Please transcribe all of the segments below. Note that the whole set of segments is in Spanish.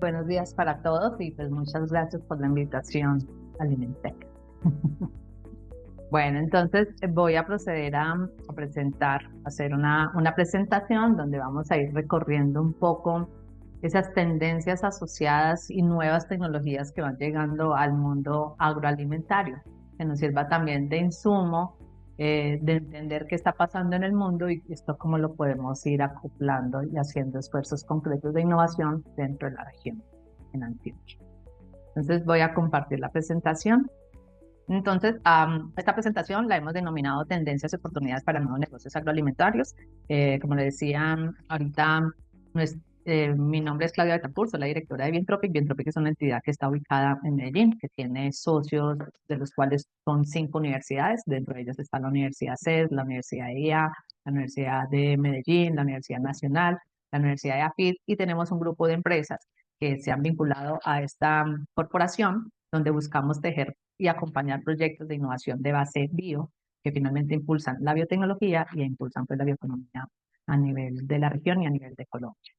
Buenos días para todos y pues muchas gracias por la invitación a Alimentec. Bueno, entonces voy a proceder a presentar, a hacer una presentación donde vamos a ir recorriendo un poco esas tendencias asociadas y nuevas tecnologías que van llegando al mundo agroalimentario, que nos sirva también de insumo, de entender qué está pasando en el mundo y esto cómo lo podemos ir acoplando y haciendo esfuerzos concretos de innovación dentro de la región en Antioquia. Entonces voy a compartir la presentación. Entonces, esta presentación la hemos denominado Tendencias y oportunidades para nuevos negocios agroalimentarios. Como le decía ahorita, mi nombre es Claudia Betancourt, soy la directora de Bientropic. Bientropic es una entidad que está ubicada en Medellín, que tiene socios, de los cuales son 5 universidades. Dentro de ellas está la Universidad CES, la Universidad de IA, la Universidad de Medellín, la Universidad Nacional, la Universidad de AFID, y tenemos un grupo de empresas que se han vinculado a esta corporación, donde buscamos tejer y acompañar proyectos de innovación de base bio que finalmente impulsan la biotecnología y impulsan pues la bioeconomía a nivel de la región y a nivel de Colombia.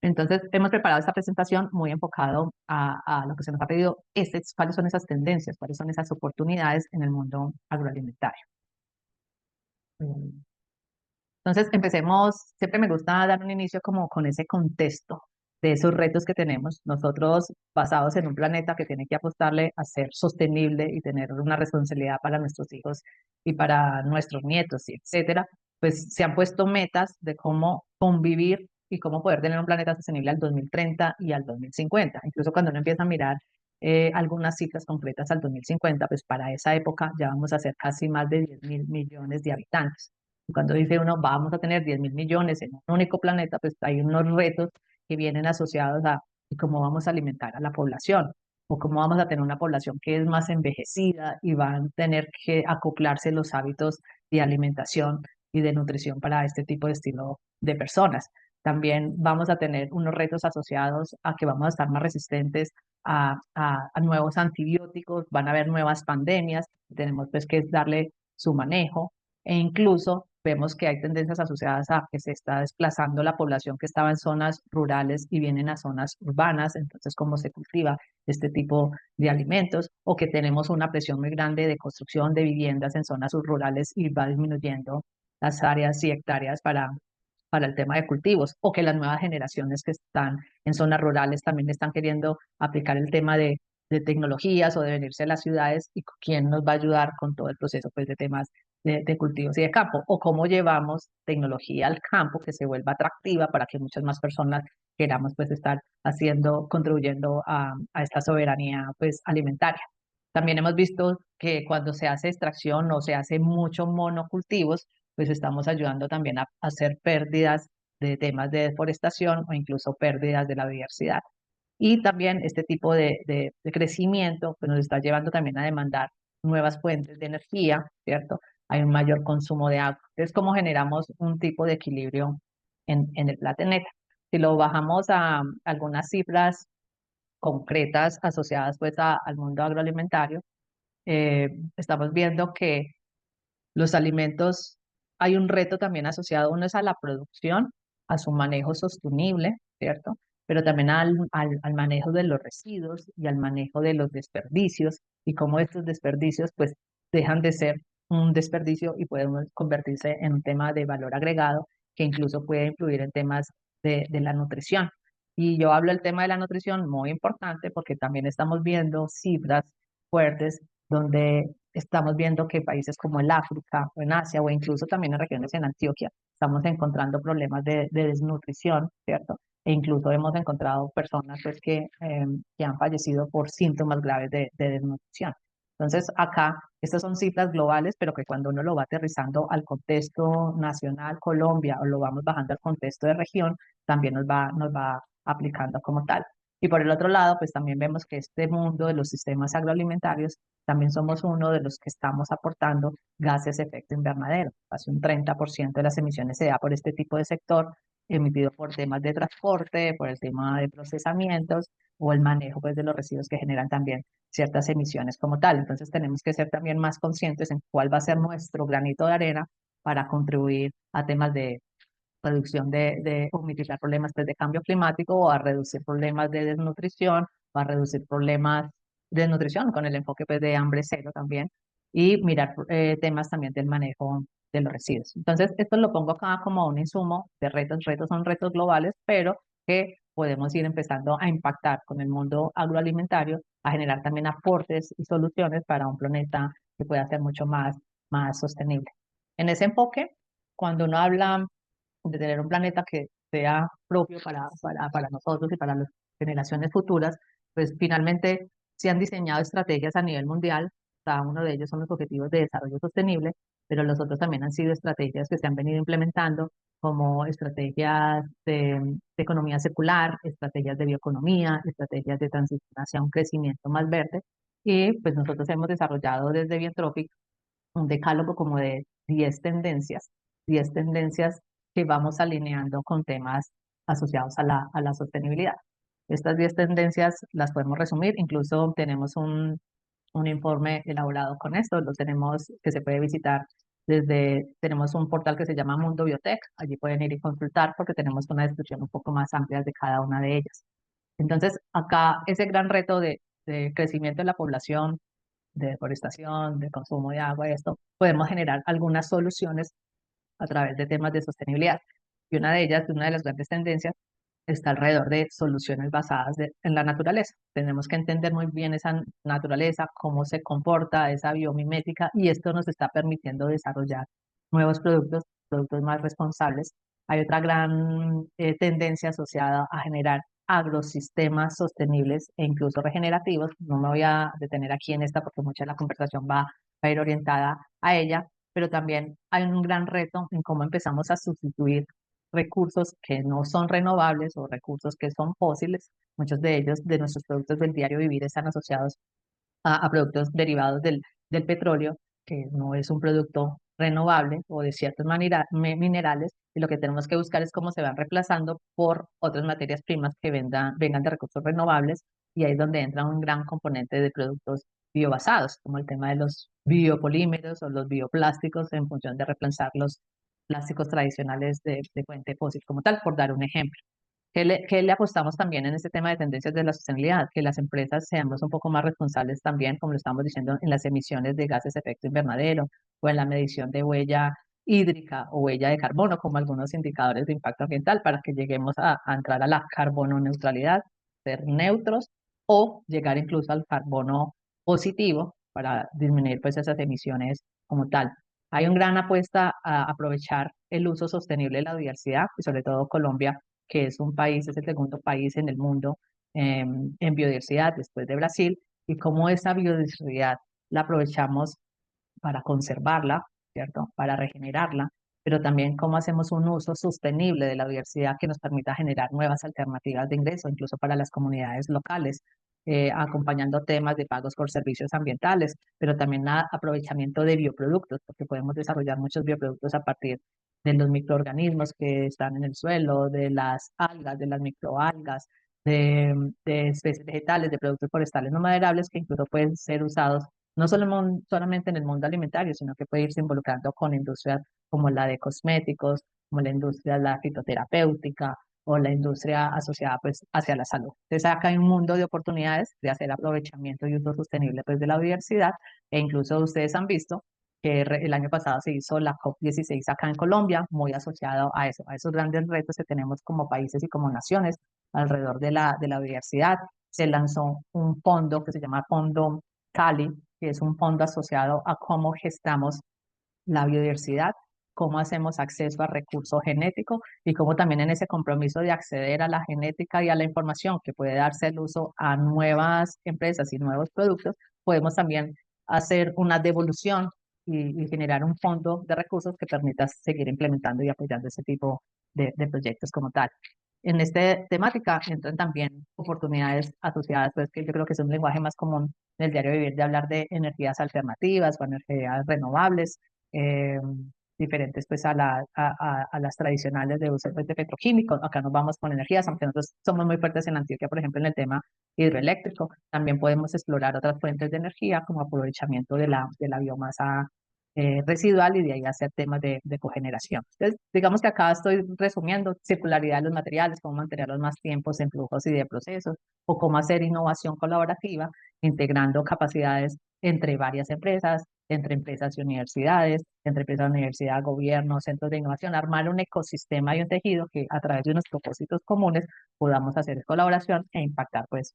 Entonces, hemos preparado esta presentación muy enfocado a lo que se nos ha pedido, cuáles son esas tendencias, cuáles son esas oportunidades en el mundo agroalimentario. Entonces, empecemos, siempre me gusta dar un inicio como con ese contexto de esos retos que tenemos nosotros basados en un planeta que tiene que apostarle a ser sostenible y tener una responsabilidad para nuestros hijos y para nuestros nietos, y etcétera. Pues se han puesto metas de cómo convivir y cómo poder tener un planeta sostenible al 2030 y al 2050. Incluso cuando uno empieza a mirar algunas cifras concretas al 2050, pues para esa época ya vamos a ser casi más de 10.000 millones de habitantes. Cuando dice uno, vamos a tener 10.000 millones en un único planeta, pues hay unos retos que vienen asociados a cómo vamos a alimentar a la población o cómo vamos a tener una población que es más envejecida y van a tener que acoplarse los hábitos de alimentación y de nutrición para este tipo de estilo de personas. También vamos a tener unos retos asociados a que vamos a estar más resistentes a nuevos antibióticos, van a haber nuevas pandemias, tenemos pues que darle su manejo e incluso vemos que hay tendencias asociadas a que se está desplazando la población que estaba en zonas rurales y vienen a zonas urbanas, entonces cómo se cultiva este tipo de alimentos, o que tenemos una presión muy grande de construcción de viviendas en zonas rurales y va disminuyendo las áreas y hectáreas para el tema de cultivos, o que las nuevas generaciones que están en zonas rurales también están queriendo aplicar el tema de tecnologías o de venirse a las ciudades y quién nos va a ayudar con todo el proceso pues, de temas de cultivos y de campo, o cómo llevamos tecnología al campo que se vuelva atractiva para que muchas más personas queramos pues estar haciendo, contribuyendo a esta soberanía pues alimentaria. También hemos visto que cuando se hace extracción o se hace mucho monocultivos, pues estamos ayudando también a hacer pérdidas de temas de deforestación o incluso pérdidas de la diversidad. Y también este tipo de crecimiento pues nos está llevando también a demandar nuevas fuentes de energía, ¿cierto? Hay un mayor consumo de agua. Entonces, ¿cómo generamos un tipo de equilibrio en el planeta? Si lo bajamos a algunas cifras concretas asociadas pues al mundo agroalimentario, estamos viendo que los alimentos, hay un reto también asociado, uno es a la producción, a su manejo sostenible, ¿cierto? Pero también al manejo de los residuos y al manejo de los desperdicios y cómo estos desperdicios pues dejan de ser un desperdicio y pueden convertirse en un tema de valor agregado que incluso puede influir en temas de la nutrición. Y yo hablo del tema de la nutrición muy importante porque también estamos viendo cifras fuertes donde estamos viendo que países como el África o en Asia o incluso también en regiones en Antioquia estamos encontrando problemas de desnutrición, ¿cierto? E incluso hemos encontrado personas pues, que han fallecido por síntomas graves de desnutrición. Entonces, acá, estas son cifras globales, pero que cuando uno lo va aterrizando al contexto nacional, Colombia, o lo vamos bajando al contexto de región, también nos va aplicando como tal. Y por el otro lado, pues también vemos que este mundo de los sistemas agroalimentarios también somos uno de los que estamos aportando gases de efecto invernadero. Casi un 30% de las emisiones se da por este tipo de sector, emitido por temas de transporte, por el tema de procesamientos o el manejo pues, de los residuos que generan también ciertas emisiones como tal. Entonces tenemos que ser también más conscientes en cuál va a ser nuestro granito de arena para contribuir a temas reducción o mitigar problemas pues, de cambio climático o a reducir problemas de desnutrición o a reducir problemas de desnutrición con el enfoque pues, de hambre cero también y mirar temas también del manejo de los residuos. Entonces, esto lo pongo acá como un insumo de retos. Retos son retos globales, pero que podemos ir empezando a impactar con el mundo agroalimentario, a generar también aportes y soluciones para un planeta que pueda ser mucho más sostenible. En ese enfoque, cuando uno habla de tener un planeta que sea propio para nosotros y para las generaciones futuras, pues finalmente se han diseñado estrategias a nivel mundial, cada uno de ellos son los objetivos de desarrollo sostenible, pero los otros también han sido estrategias que se han venido implementando como estrategias de economía circular, estrategias de bioeconomía, estrategias de transición hacia un crecimiento más verde. Y pues nosotros hemos desarrollado desde Biotropic un decálogo como de 10 tendencias que vamos alineando con temas asociados a la sostenibilidad. Estas 10 tendencias las podemos resumir, incluso tenemos un informe elaborado con esto, lo tenemos que se puede visitar tenemos un portal que se llama Mundo Biotech, allí pueden ir y consultar porque tenemos una descripción un poco más amplia de cada una de ellas. Entonces, acá ese gran reto de crecimiento de la población, de deforestación, de consumo de agua y esto, podemos generar algunas soluciones a través de temas de sostenibilidad. Y una de ellas, una de las grandes tendencias, está alrededor de soluciones basadas en la naturaleza. Tenemos que entender muy bien esa naturaleza, cómo se comporta, esa biomimética, y esto nos está permitiendo desarrollar nuevos productos, productos más responsables. Hay otra gran tendencia asociada a generar agrosistemas sostenibles e incluso regenerativos. No me voy a detener aquí en esta porque mucha de la conversación va a ir orientada a ella, pero también hay un gran reto en cómo empezamos a sustituir recursos que no son renovables o recursos que son fósiles. Muchos de ellos, de nuestros productos del diario vivir, están asociados a productos derivados del petróleo, que no es un producto renovable o de ciertos minerales, y lo que tenemos que buscar es cómo se van reemplazando por otras materias primas que vengan de recursos renovables, y ahí es donde entra un gran componente de productos biobasados, como el tema de los biopolímeros o los bioplásticos en función de reemplazar los plásticos tradicionales de fuente fósil como tal, por dar un ejemplo. ¿Qué le apostamos también en este tema de tendencias de la sostenibilidad? Que las empresas seamos un poco más responsables también, como lo estamos diciendo, en las emisiones de gases de efecto invernadero o en la medición de huella hídrica o huella de carbono, como algunos indicadores de impacto ambiental, para que lleguemos a entrar a la carbono neutralidad, ser neutros o llegar incluso al carbono positivo para disminuir pues esas emisiones como tal. Hay una gran apuesta a aprovechar el uso sostenible de la diversidad y sobre todo Colombia, que es un país, es el segundo país en el mundo en biodiversidad después de Brasil, y cómo esa biodiversidad la aprovechamos para conservarla, ¿cierto? Para regenerarla, pero también cómo hacemos un uso sostenible de la diversidad que nos permita generar nuevas alternativas de ingreso, incluso para las comunidades locales, acompañando temas de pagos por servicios ambientales, pero también aprovechamiento de bioproductos, porque podemos desarrollar muchos bioproductos a partir de los microorganismos que están en el suelo, de las algas, de las microalgas, de especies vegetales, de productos forestales no maderables que incluso pueden ser usados no solo solamente en el mundo alimentario, sino que puede irse involucrando con industrias como la de cosméticos, como la industria de la fitoterapéutica o la industria asociada pues hacia la salud. Entonces acá hay un mundo de oportunidades de hacer aprovechamiento y uso sostenible pues de la biodiversidad, e incluso ustedes han visto que el año pasado se hizo la COP16 acá en Colombia, muy asociado a eso, a esos grandes retos que tenemos como países y como naciones alrededor de la biodiversidad. Se lanzó un fondo que se llama Fondo Cali, que es un fondo asociado a cómo gestamos la biodiversidad, cómo hacemos acceso a recursos genéticos y cómo también en ese compromiso de acceder a la genética y a la información que puede darse el uso a nuevas empresas y nuevos productos, podemos también hacer una devolución y generar un fondo de recursos que permita seguir implementando y apoyando ese tipo de proyectos como tal. En esta temática entran también oportunidades asociadas, pues que yo creo que es un lenguaje más común en el diario vivir de hablar de energías alternativas o energías renovables, eh, diferentes pues a las tradicionales de uso pues, de petroquímicos. Acá nos vamos con energías, aunque nosotros somos muy fuertes en Antioquia, por ejemplo, en el tema hidroeléctrico. También podemos explorar otras fuentes de energía como aprovechamiento de la biomasa residual y de ahí hacer temas de cogeneración. Entonces, digamos que acá estoy resumiendo circularidad de los materiales, cómo mantenerlos más tiempos en flujos y de procesos, o cómo hacer innovación colaborativa, integrando capacidades entre varias empresas, entre empresas y universidades, entre empresas, universidad, gobierno, centros de innovación, armar un ecosistema y un tejido que a través de unos propósitos comunes podamos hacer colaboración e impactar pues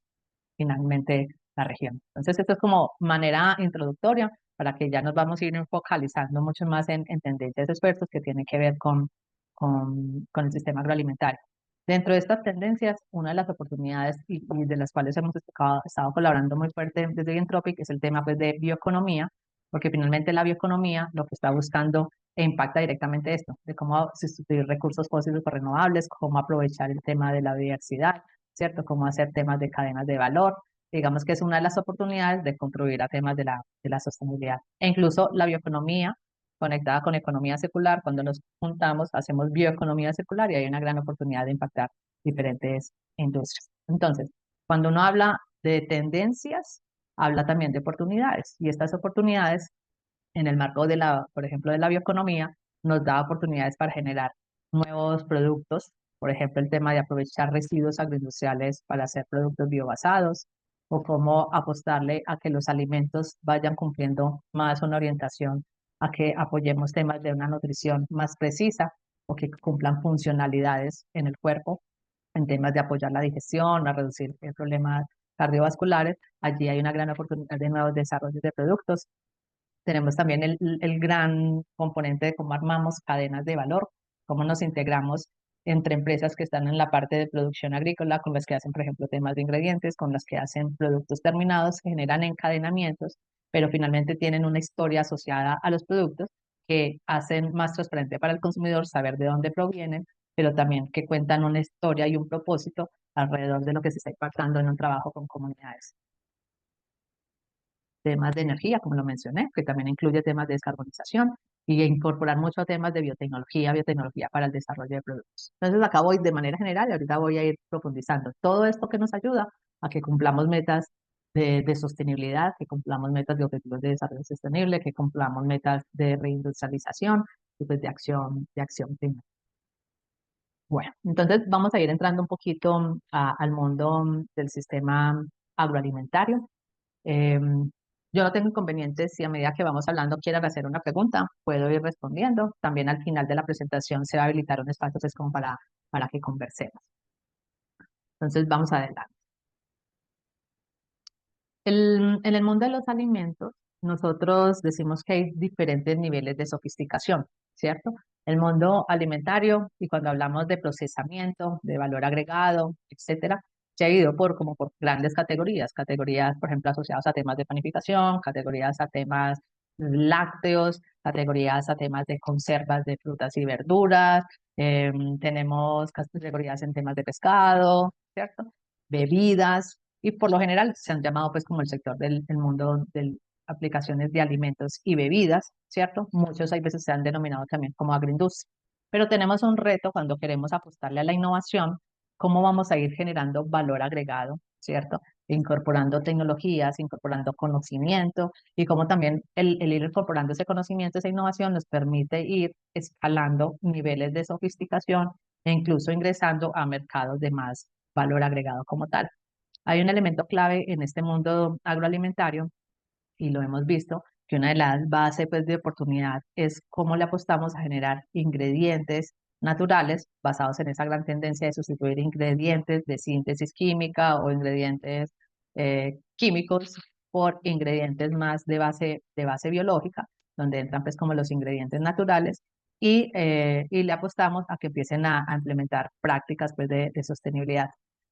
finalmente la región. Entonces, esto es como manera introductoria para que ya nos vamos a ir focalizando mucho más en tendencias y esfuerzos que tienen que ver con el sistema agroalimentario. Dentro de estas tendencias, una de las oportunidades y de las cuales hemos estado colaborando muy fuerte desde Entropic es el tema pues, de bioeconomía, porque finalmente la bioeconomía lo que está buscando e impacta directamente esto, de cómo sustituir recursos fósiles por renovables, cómo aprovechar el tema de la biodiversidad, ¿cierto? Cómo hacer temas de cadenas de valor. Digamos que es una de las oportunidades de contribuir a temas de la sostenibilidad. E incluso la bioeconomía conectada con economía circular, cuando nos juntamos, hacemos bioeconomía circular y hay una gran oportunidad de impactar diferentes industrias. Entonces, cuando uno habla de tendencias, habla también de oportunidades y estas oportunidades en el marco de la, por ejemplo, de la bioeconomía, nos da oportunidades para generar nuevos productos, por ejemplo, el tema de aprovechar residuos agroindustriales para hacer productos biobasados, o cómo apostarle a que los alimentos vayan cumpliendo más una orientación a que apoyemos temas de una nutrición más precisa o que cumplan funcionalidades en el cuerpo, en temas de apoyar la digestión, a reducir problemas cardiovasculares. Allí hay una gran oportunidad de nuevos desarrollos de productos. Tenemos también el gran componente de cómo armamos cadenas de valor, cómo nos integramos entre empresas que están en la parte de producción agrícola, con las que hacen, por ejemplo, temas de ingredientes, con las que hacen productos terminados, que generan encadenamientos, pero finalmente tienen una historia asociada a los productos que hacen más transparente para el consumidor saber de dónde provienen, pero también que cuentan una historia y un propósito alrededor de lo que se está impactando en un trabajo con comunidades. Temas de energía, como lo mencioné, que también incluye temas de descarbonización y incorporar muchos temas de biotecnología para el desarrollo de productos. Entonces, acá voy de manera general y ahorita voy a ir profundizando. Todo esto que nos ayuda a que cumplamos metas de sostenibilidad, que cumplamos metas de objetivos de desarrollo sostenible, que cumplamos metas de reindustrialización y pues de acción climática. Bueno, entonces vamos a ir entrando un poquito al mundo del sistema agroalimentario. Yo no tengo inconvenientes si a medida que vamos hablando quieran hacer una pregunta, puedo ir respondiendo. También al final de la presentación se va a habilitar un espacio pues, como para que conversemos. Entonces vamos adelante. En el mundo de los alimentos, nosotros decimos que hay diferentes niveles de sofisticación, ¿cierto? El mundo alimentario, y cuando hablamos de procesamiento, de valor agregado, etcétera, se ha ido como por grandes categorías, por ejemplo, asociadas a temas de panificación, categorías a temas lácteos, categorías a temas de conservas de frutas y verduras, tenemos categorías en temas de pescado, ¿cierto? Bebidas, y por lo general se han llamado pues como el sector del mundo de aplicaciones de alimentos y bebidas, ¿cierto? Muchos hay veces se han denominado también como agroindustria. Pero tenemos un reto cuando queremos apostarle a la innovación, cómo vamos a ir generando valor agregado, ¿cierto? Incorporando tecnologías, incorporando conocimiento y cómo también el ir incorporando ese conocimiento, esa innovación nos permite ir escalando niveles de sofisticación e incluso ingresando a mercados de más valor agregado como tal. Hay un elemento clave en este mundo agroalimentario y lo hemos visto, que una de las bases pues, de oportunidad es cómo le apostamos a generar ingredientes naturales basados en esa gran tendencia de sustituir ingredientes de síntesis química o ingredientes químicos por ingredientes más de base biológica, donde entran pues como los ingredientes naturales y le apostamos a que empiecen a implementar prácticas pues, de sostenibilidad.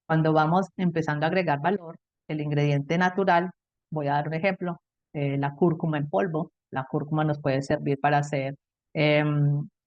Cuando vamos empezando a agregar valor, el ingrediente natural, voy a dar un ejemplo, la cúrcuma en polvo. La cúrcuma nos puede servir para hacer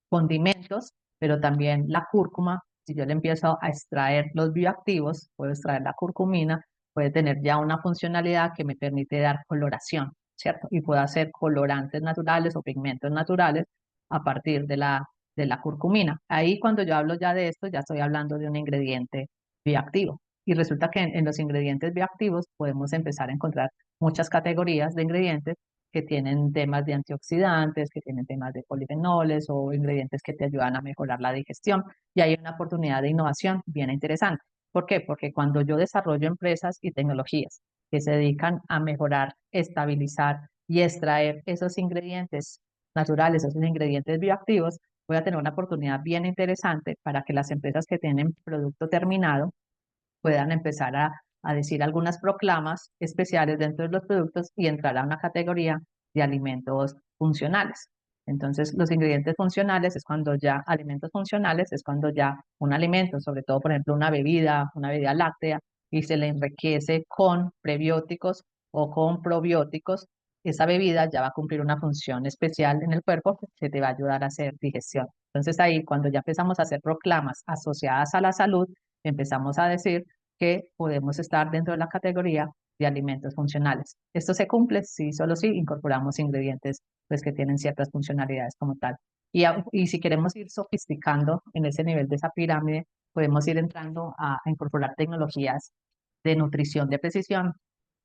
condimentos, pero también la cúrcuma, si yo le empiezo a extraer los bioactivos, puedo extraer la curcumina, puede tener ya una funcionalidad que me permite dar coloración, ¿cierto? Y puedo hacer colorantes naturales o pigmentos naturales a partir de la curcumina. Ahí cuando yo hablo ya de esto, ya estoy hablando de un ingrediente bioactivo. Y resulta que en los ingredientes bioactivos podemos empezar a encontrar muchas categorías de ingredientes que tienen temas de antioxidantes, que tienen temas de polifenoles o ingredientes que te ayudan a mejorar la digestión. Y hay una oportunidad de innovación bien interesante. ¿Por qué? Porque cuando yo desarrollo empresas y tecnologías que se dedican a mejorar, estabilizar y extraer esos ingredientes naturales, esos ingredientes bioactivos, voy a tener una oportunidad bien interesante para que las empresas que tienen producto terminado puedan empezar a decir algunas proclamas especiales dentro de los productos y entrar a una categoría de alimentos funcionales. Entonces, los ingredientes funcionales es cuando ya, alimentos funcionales es cuando ya un alimento, sobre todo, por ejemplo, una bebida láctea, y se le enriquece con prebióticos o con probióticos, esa bebida ya va a cumplir una función especial en el cuerpo que te va a ayudar a hacer digestión. Entonces ahí, cuando ya empezamos a hacer proclamas asociadas a la salud, empezamos a decir que podemos estar dentro de la categoría de alimentos funcionales. Esto se cumple si solo si incorporamos ingredientes pues, que tienen ciertas funcionalidades como tal. Y si queremos ir sofisticando en ese nivel de esa pirámide, podemos ir entrando a incorporar tecnologías de nutrición de precisión.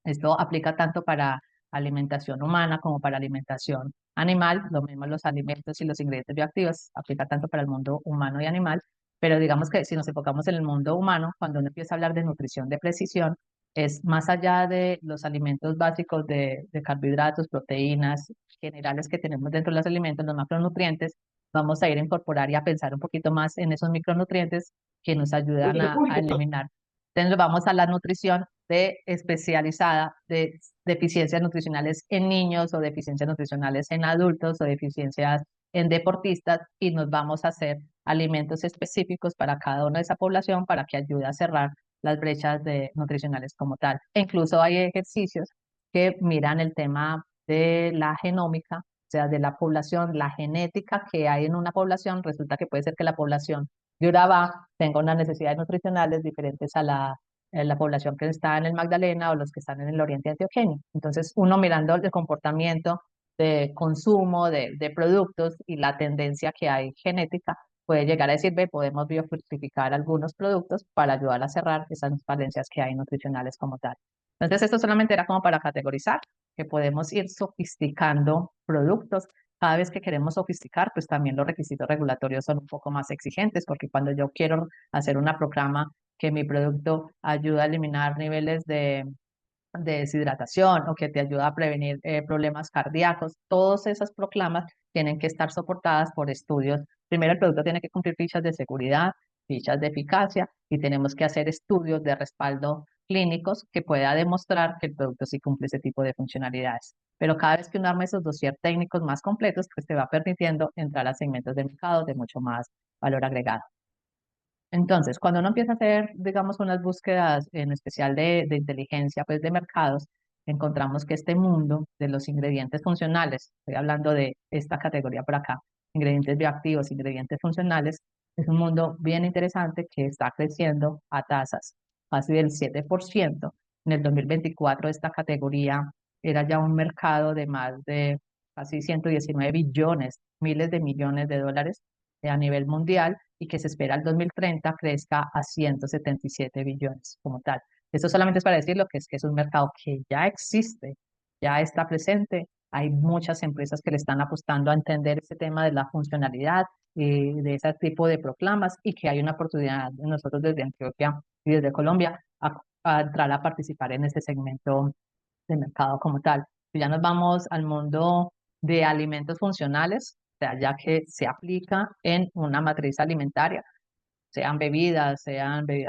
Esto aplica tanto para alimentación humana como para alimentación animal. Lo mismo los alimentos y los ingredientes bioactivos aplica tanto para el mundo humano y animal. Pero digamos que si nos enfocamos en el mundo humano, cuando uno empieza a hablar de nutrición de precisión, es más allá de los alimentos básicos de carbohidratos, proteínas generales que tenemos dentro de los alimentos, los macronutrientes, vamos a ir a incorporar y a pensar un poquito más en esos micronutrientes que nos ayudan a eliminar. Entonces vamos a la nutrición de especializada de deficiencias nutricionales en niños o deficiencias nutricionales en adultos o deficiencias en deportistas y nos vamos a hacer alimentos específicos para cada una de esa población para que ayude a cerrar las brechas nutricionales como tal. E incluso hay ejercicios que miran el tema de la genómica, o sea, de la población, la genética que hay en una población. Resulta que puede ser que la población de Urabá tenga unas necesidades nutricionales diferentes a la población que está en el Magdalena o los que están en el oriente antioqueño. Entonces, uno mirando el comportamiento de consumo de productos y la tendencia que hay genética, puede llegar a decir, ve, podemos biofortificar algunos productos para ayudar a cerrar esas falencias que hay nutricionales como tal. Entonces, esto solamente era como para categorizar que podemos ir sofisticando productos. Cada vez que queremos sofisticar, pues también los requisitos regulatorios son un poco más exigentes, porque cuando yo quiero hacer una proclama que mi producto ayuda a eliminar niveles de deshidratación o que te ayuda a prevenir problemas cardíacos. Todas esas proclamas tienen que estar soportadas por estudios. Primero, el producto tiene que cumplir fichas de seguridad, fichas de eficacia y tenemos que hacer estudios de respaldo clínicos que pueda demostrar que el producto sí cumple ese tipo de funcionalidades. Pero cada vez que uno arma esos dossier técnicos más completos, pues te va permitiendo entrar a segmentos de mercado de mucho más valor agregado. Entonces, cuando uno empieza a hacer, digamos, unas búsquedas en especial de inteligencia, pues de mercados, encontramos que este mundo de los ingredientes funcionales, estoy hablando de esta categoría por acá, ingredientes bioactivos, ingredientes funcionales, es un mundo bien interesante que está creciendo a tasas casi del 7%. En el 2024 esta categoría era ya un mercado de más de casi 119 billones, miles de millones de dólares a nivel mundial y que se espera el 2030 crezca a 177 billones como tal. Esto solamente es para decir lo que es un mercado que ya existe, ya está presente. Hay muchas empresas que le están apostando a entender ese tema de la funcionalidad de ese tipo de proclamas y que hay una oportunidad de nosotros desde Antioquia y desde Colombia a entrar a participar en ese segmento de mercado como tal. Si ya nos vamos al mundo de alimentos funcionales, o sea, ya que se aplica en una matriz alimentaria, sean bebidas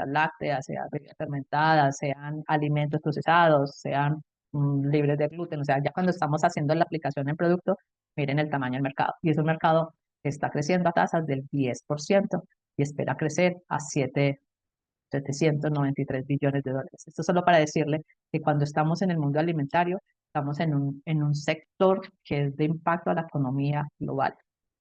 lácteas, sean bebidas fermentadas, sean alimentos procesados, sean libres de gluten, o sea, ya cuando estamos haciendo la aplicación en producto, miren el tamaño del mercado. Y es un mercado que está creciendo a tasas del 10% y espera crecer a 793 billones de dólares. Esto solo para decirle que cuando estamos en el mundo alimentario, estamos en un sector que es de impacto a la economía global,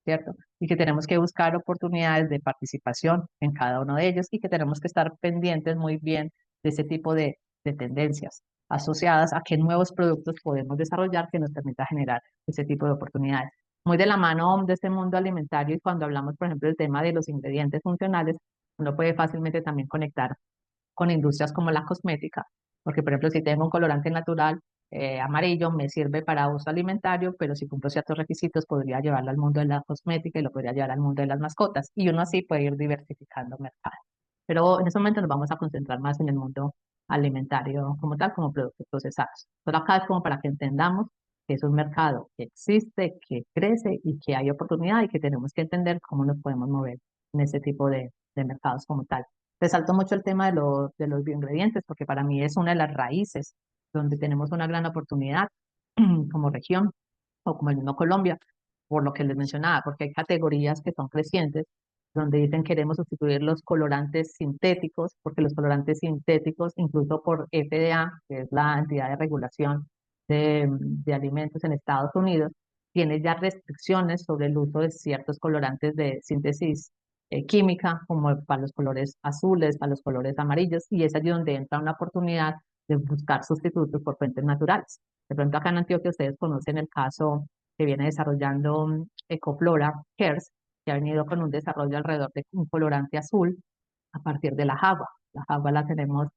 ¿cierto? Y que tenemos que buscar oportunidades de participación en cada uno de ellos y que tenemos que estar pendientes muy bien de ese tipo de tendencias asociadas a qué nuevos productos podemos desarrollar que nos permita generar ese tipo de oportunidades. Muy de la mano de este mundo alimentario y cuando hablamos, por ejemplo, del tema de los ingredientes funcionales, uno puede fácilmente también conectar con industrias como la cosmética, porque por ejemplo, si tengo un colorante natural, amarillo, me sirve para uso alimentario, pero si cumplo ciertos requisitos podría llevarlo al mundo de la cosmética y lo podría llevar al mundo de las mascotas. Y uno así puede ir diversificando mercado. Pero en este momento nos vamos a concentrar más en el mundo alimentario como tal, como productos procesados. Pero acá es como para que entendamos que es un mercado que existe, que crece y que hay oportunidad y que tenemos que entender cómo nos podemos mover en ese tipo de mercados como tal. Resalto mucho el tema de los bioingredientes porque para mí es una de las raíces donde tenemos una gran oportunidad como región o como el mismo Colombia, por lo que les mencionaba, porque hay categorías que son crecientes donde dicen queremos sustituir los colorantes sintéticos, porque los colorantes sintéticos, incluso por FDA, que es la entidad de regulación de alimentos en Estados Unidos, tiene ya restricciones sobre el uso de ciertos colorantes de síntesis química, como para los colores azules, para los colores amarillos, y es allí donde entra una oportunidad de buscar sustitutos por fuentes naturales. De pronto acá en Antioquia ustedes conocen el caso que viene desarrollando Ecoflora Cares, que ha venido con un desarrollo alrededor de un colorante azul a partir de la jagua. La jagua la tenemos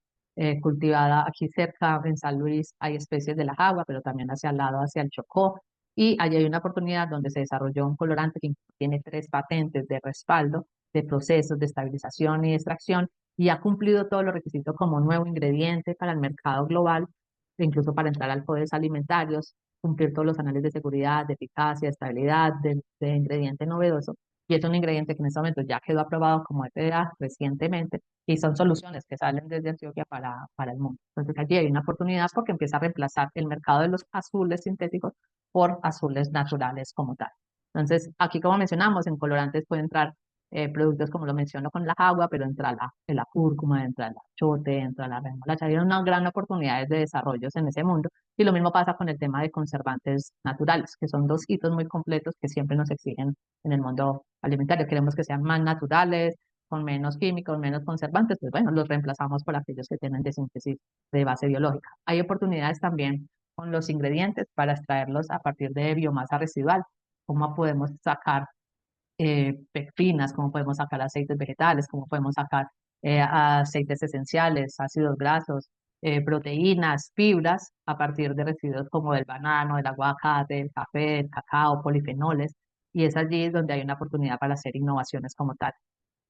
cultivada aquí cerca, en San Luis hay especies de la jagua, pero también hacia el lado, hacia el Chocó. Y allí hay una oportunidad donde se desarrolló un colorante que tiene 3 patentes de respaldo de procesos de estabilización y extracción y ha cumplido todos los requisitos como nuevo ingrediente para el mercado global, e incluso para entrar al Codex Alimentarios, cumplir todos los anales de seguridad, de eficacia, de estabilidad, de ingrediente novedoso. Y es un ingrediente que en este momento ya quedó aprobado como FDA recientemente y son soluciones que salen desde Antioquia para el mundo. Entonces allí hay una oportunidad porque empieza a reemplazar el mercado de los azules sintéticos por azules naturales como tal. Entonces aquí como mencionamos, en colorantes puede entrar productos como lo menciono con la agua, pero entra la cúrcuma, entra el achote, entra la remolacha. Hay una gran oportunidades de desarrollos en ese mundo. Y lo mismo pasa con el tema de conservantes naturales, que son dos hitos muy completos que siempre nos exigen en el mundo alimentario. Queremos que sean más naturales, con menos químicos, menos conservantes, pues bueno, los reemplazamos por aquellos que tienen de síntesis de base biológica. Hay oportunidades también con los ingredientes para extraerlos a partir de biomasa residual. ¿Cómo podemos sacar pectinas, cómo podemos sacar aceites vegetales, cómo podemos sacar aceites esenciales, ácidos grasos, proteínas, fibras, a partir de residuos como del banano, del aguacate, del café, del cacao, polifenoles, y es allí donde hay una oportunidad para hacer innovaciones como tal.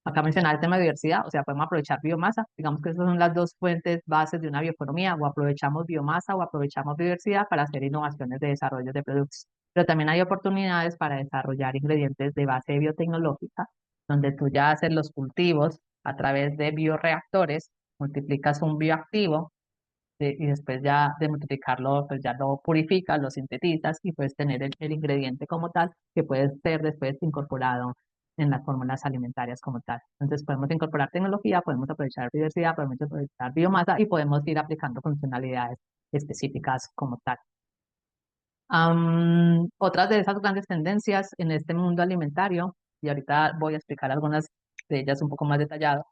Acá mencionaba el tema de diversidad, o sea, podemos aprovechar biomasa, digamos que esas son las dos fuentes bases de una bioeconomía, o aprovechamos biomasa o aprovechamos biodiversidad para hacer innovaciones de desarrollo de productos. Pero también hay oportunidades para desarrollar ingredientes de base biotecnológica, donde tú ya haces los cultivos a través de bioreactores, multiplicas un bioactivo y después ya de multiplicarlo, pues ya lo purificas, lo sintetizas y puedes tener el ingrediente como tal que puede ser después incorporado en las fórmulas alimentarias como tal. Entonces podemos incorporar tecnología, podemos aprovechar diversidad, podemos aprovechar biomasa y podemos ir aplicando funcionalidades específicas como tal. Otras de esas grandes tendencias en este mundo alimentario, y ahorita voy a explicar algunas de ellas un poco más detallado,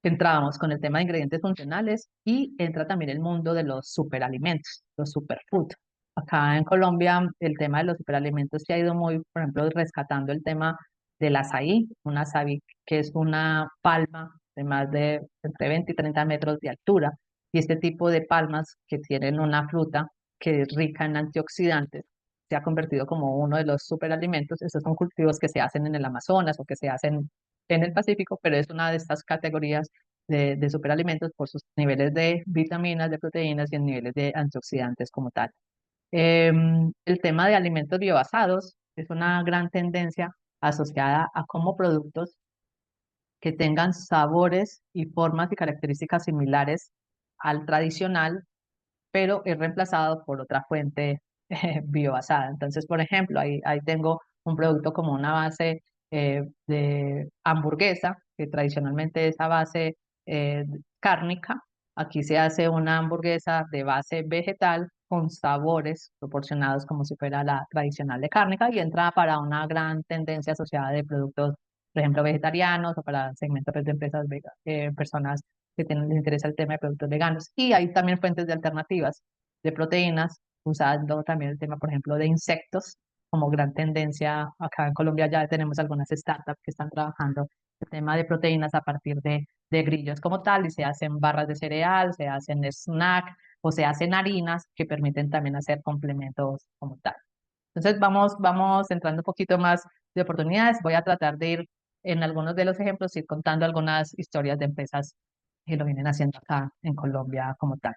entrábamos con el tema de ingredientes funcionales y entra también el mundo de los superalimentos, los superfood. Acá en Colombia el tema de los superalimentos se ha ido muy, por ejemplo, rescatando el tema del azaí, un azaí que es una palma de más de entre 20 y 30 metros de altura. Y este tipo de palmas que tienen una fruta que es rica en antioxidantes se ha convertido como uno de los superalimentos. Estos son cultivos que se hacen en el Amazonas o que se hacen en el Pacífico, pero es una de estas categorías de superalimentos por sus niveles de vitaminas, de proteínas y en niveles de antioxidantes como tal. El tema de alimentos biobasados es una gran tendencia asociada a cómo productos que tengan sabores y formas y características similares al tradicional, pero es reemplazado por otra fuente biobasada. Entonces, por ejemplo, ahí tengo un producto como una base de hamburguesa, que tradicionalmente es a base cárnica. Aquí se hace una hamburguesa de base vegetal con sabores proporcionados como si fuera la tradicional de cárnica y entra para una gran tendencia asociada de productos, por ejemplo, vegetarianos o para segmentos de empresas, personas que tienen, les interesa el tema de productos veganos. Y hay también fuentes de alternativas de proteínas, usando también el tema, por ejemplo, de insectos como gran tendencia. Acá en Colombia ya tenemos algunas startups que están trabajando el tema de proteínas a partir de grillos como tal y se hacen barras de cereal, se hacen snack, o se hacen harinas que permiten también hacer complementos como tal. Entonces vamos entrando un poquito más de oportunidades. Voy a tratar de ir en algunos de los ejemplos, ir contando algunas historias de empresas que lo vienen haciendo acá en Colombia como tal.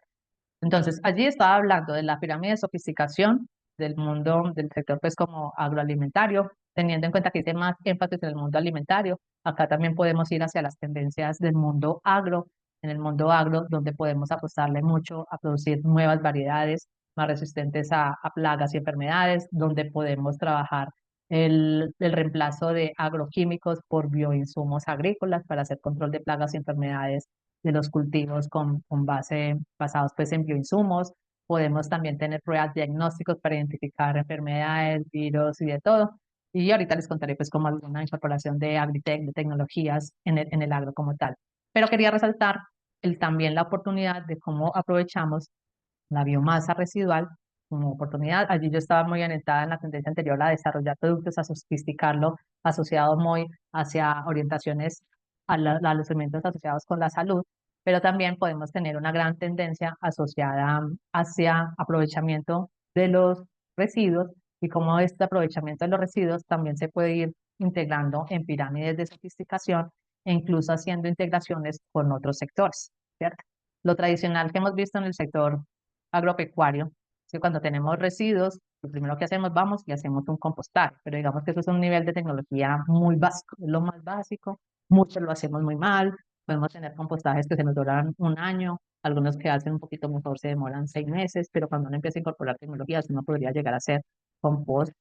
Entonces, allí estaba hablando de la pirámide de sofisticación del mundo, del sector pues como agroalimentario, teniendo en cuenta que hice más énfasis en el mundo alimentario. Acá también podemos ir hacia las tendencias del mundo agro, en el mundo agro donde podemos apostarle mucho a producir nuevas variedades más resistentes a plagas y enfermedades, donde podemos trabajar el reemplazo de agroquímicos por bioinsumos agrícolas para hacer control de plagas y enfermedades de los cultivos basados pues en bioinsumos. Podemos también tener pruebas diagnósticos para identificar enfermedades, virus y de todo. Y ahorita les contaré pues como alguna incorporación de agritech, de tecnologías en el agro como tal. Pero quería resaltar también la oportunidad de cómo aprovechamos la biomasa residual como oportunidad. Allí yo estaba muy orientada en la tendencia anterior a desarrollar productos, a sofisticarlo, asociado muy hacia orientaciones a los elementos asociados con la salud, pero también podemos tener una gran tendencia asociada hacia aprovechamiento de los residuos y cómo este aprovechamiento de los residuos también se puede ir integrando en pirámides de sofisticación e incluso haciendo integraciones con otros sectores, ¿cierto? Lo tradicional que hemos visto en el sector agropecuario, que cuando tenemos residuos, lo primero que hacemos, vamos y hacemos un compostaje, pero digamos que eso es un nivel de tecnología muy básico, es lo más básico, muchos lo hacemos muy mal, podemos tener compostajes que se nos duran un año, algunos que hacen un poquito mejor se demoran 6 meses, pero cuando uno empieza a incorporar tecnologías, uno podría llegar a hacer compost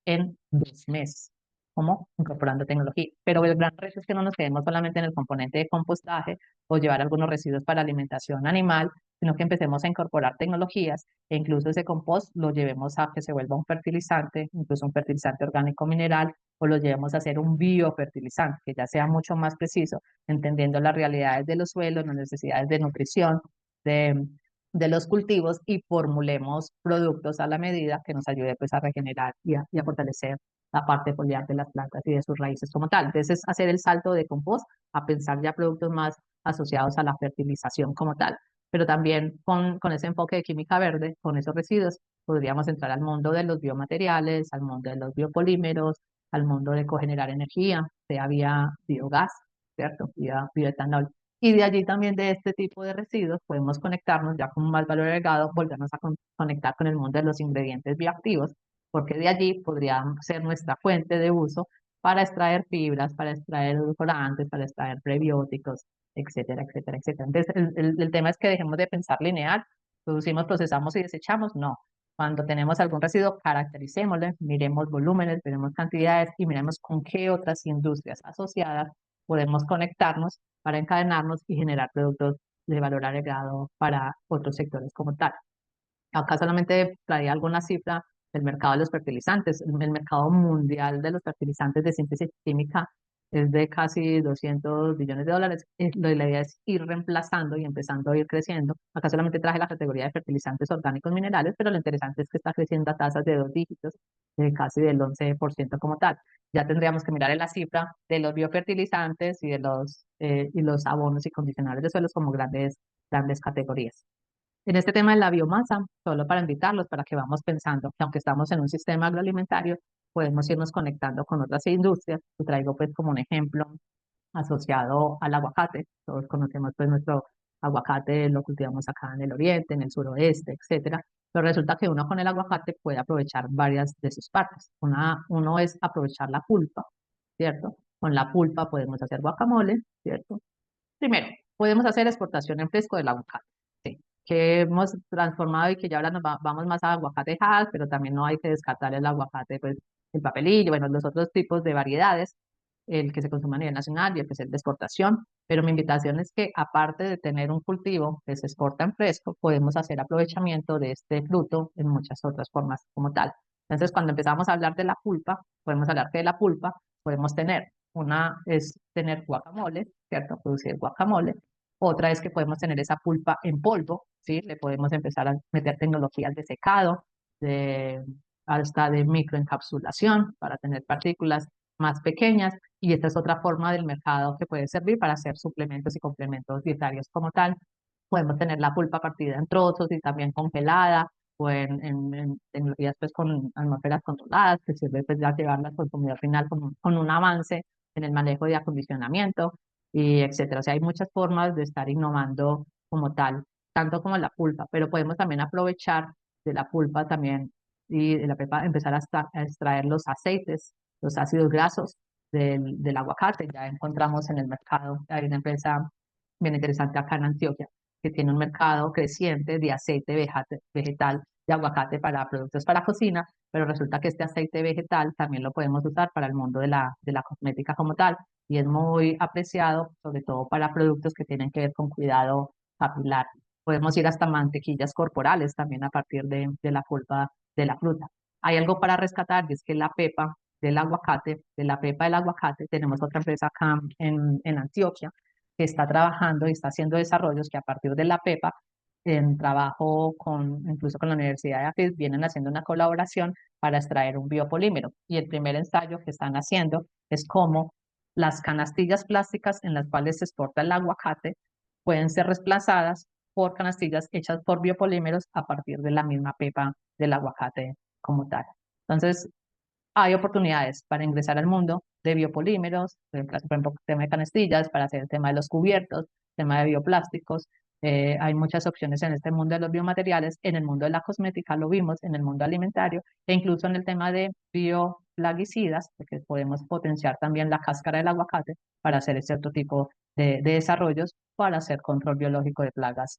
en 2 meses, como incorporando tecnología. Pero el gran reto es que no nos quedemos solamente en el componente de compostaje o llevar algunos residuos para alimentación animal, sino que empecemos a incorporar tecnologías e incluso ese compost lo llevemos a que se vuelva un fertilizante, incluso un fertilizante orgánico mineral, o lo llevemos a hacer un biofertilizante, que ya sea mucho más preciso, entendiendo las realidades de los suelos, las necesidades de nutrición, de, de los cultivos y formulemos productos a la medida que nos ayude pues a regenerar y a fortalecer la parte foliar de las plantas y de sus raíces como tal. Entonces, hacer el salto de compost a pensar ya productos más asociados a la fertilización como tal. Pero también con ese enfoque de química verde, con esos residuos, podríamos entrar al mundo de los biomateriales, al mundo de los biopolímeros, al mundo de cogenerar energía, sea vía biogás, ¿cierto? Vía bioetanol. Y de allí también de este tipo de residuos podemos conectarnos ya con más valor agregado, volvernos a conectar con el mundo de los ingredientes bioactivos, porque de allí podría ser nuestra fuente de uso para extraer fibras, para extraer edulcorantes, para extraer prebióticos, etcétera, etcétera, etcétera. Entonces, el tema es que dejemos de pensar lineal, producimos, procesamos y desechamos, no. Cuando tenemos algún residuo, caractericémoslo, miremos volúmenes, miremos cantidades y miremos con qué otras industrias asociadas podemos conectarnos para encadenarnos y generar productos de valor agregado para otros sectores como tal. Acá solamente traía alguna cifra del mercado de los fertilizantes. El mercado mundial de los fertilizantes de síntesis química es de casi 200 billones de dólares. La idea es ir reemplazando y empezando a ir creciendo. Acá solamente traje la categoría de fertilizantes orgánicos minerales, pero lo interesante es que está creciendo a tasas de 2 dígitos, de casi del 11% como tal. Ya tendríamos que mirar en la cifra de los biofertilizantes y los abonos y condicionadores de suelos como grandes categorías. En este tema de la biomasa, solo para invitarlos, para que vamos pensando que aunque estamos en un sistema agroalimentario, podemos irnos conectando con otras industrias. Te traigo pues como un ejemplo asociado al aguacate. Todos conocemos pues nuestro aguacate, lo cultivamos acá en el oriente, en el suroeste, etcétera. Pero resulta que uno con el aguacate puede aprovechar varias de sus partes. Uno es aprovechar la pulpa, ¿cierto? Con la pulpa podemos hacer guacamole, ¿cierto? Primero, podemos hacer exportación en fresco del aguacate, ¿sí? Que hemos transformado y que ya ahora vamos más a aguacatejas, pero también no hay que descartar el aguacate, pues el papelillo, bueno, los otros tipos de variedades, el que se consume a nivel nacional y el que es el de exportación. Pero mi invitación es que aparte de tener un cultivo que se exporta en fresco, podemos hacer aprovechamiento de este fruto en muchas otras formas como tal. Entonces, cuando empezamos a hablar de la pulpa, podemos hablar que de la pulpa podemos tener una es tener guacamole, ¿cierto? Producir guacamole. Otra es que podemos tener esa pulpa en polvo, ¿sí? Le podemos empezar a meter tecnologías de secado, de, hasta de microencapsulación para tener partículas más pequeñas. Y esta es otra forma del mercado que puede servir para hacer suplementos y complementos dietarios como tal. Podemos tener la pulpa partida en trozos y también congelada o en tecnologías pues con atmósferas controladas, que sirve pues ya llevarla al consumidor final con un avance en el manejo de acondicionamiento y etcétera. O sea, hay muchas formas de estar innovando como tal, tanto como la pulpa, pero podemos también aprovechar de la pulpa también y de la pepa empezar a extraer los aceites, los ácidos grasos del aguacate. Ya encontramos en el mercado, hay una empresa bien interesante acá en Antioquia que tiene un mercado creciente de aceite vegetal de aguacate para productos para cocina, pero resulta que este aceite vegetal también lo podemos usar para el mundo de la cosmética como tal y es muy apreciado, sobre todo para productos que tienen que ver con cuidado capilar. Podemos ir hasta mantequillas corporales también a partir de la pulpa de la fruta. Hay algo para rescatar y es que la pepa del aguacate, de la pepa del aguacate, tenemos otra empresa acá en Antioquia que está trabajando y está haciendo desarrollos que a partir de la pepa, en trabajo con, incluso con la Universidad de AFID, vienen haciendo una colaboración para extraer un biopolímero. Y el primer ensayo que están haciendo es cómo las canastillas plásticas en las cuales se exporta el aguacate pueden ser reemplazadas por canastillas hechas por biopolímeros a partir de la misma pepa del aguacate como tal. Entonces, hay oportunidades para ingresar al mundo de biopolímeros, por ejemplo, tema de canestillas, para hacer el tema de los cubiertos, tema de bioplásticos. Hay muchas opciones en este mundo de los biomateriales. En el mundo de la cosmética lo vimos, en el mundo alimentario e incluso en el tema de bioplaguicidas, porque podemos potenciar también la cáscara del aguacate para hacer cierto tipo de desarrollos para hacer control biológico de plagas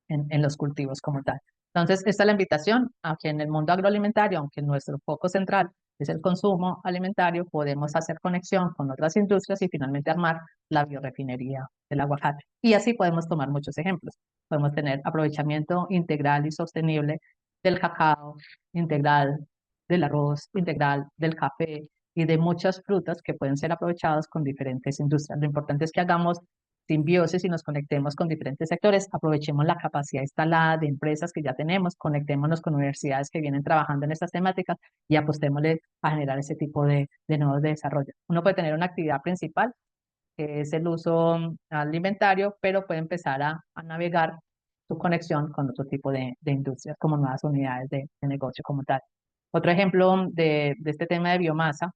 en los cultivos como tal. Entonces, esta es la invitación a que en el mundo agroalimentario, aunque nuestro foco central es el consumo alimentario, podemos hacer conexión con otras industrias y finalmente armar la biorefinería del aguacate. Y así podemos tomar muchos ejemplos. Podemos tener aprovechamiento integral y sostenible del cacao, integral del arroz, integral del café y de muchas frutas que pueden ser aprovechados con diferentes industrias. Lo importante es que hagamos simbiosis y nos conectemos con diferentes sectores, aprovechemos la capacidad instalada de empresas que ya tenemos, conectémonos con universidades que vienen trabajando en estas temáticas y apostémosle a generar ese tipo de nuevos desarrollos. Uno puede tener una actividad principal, que es el uso alimentario, pero puede empezar a navegar su conexión con otro tipo de industrias, como nuevas unidades de negocio como tal. Otro ejemplo de este tema de biomasa,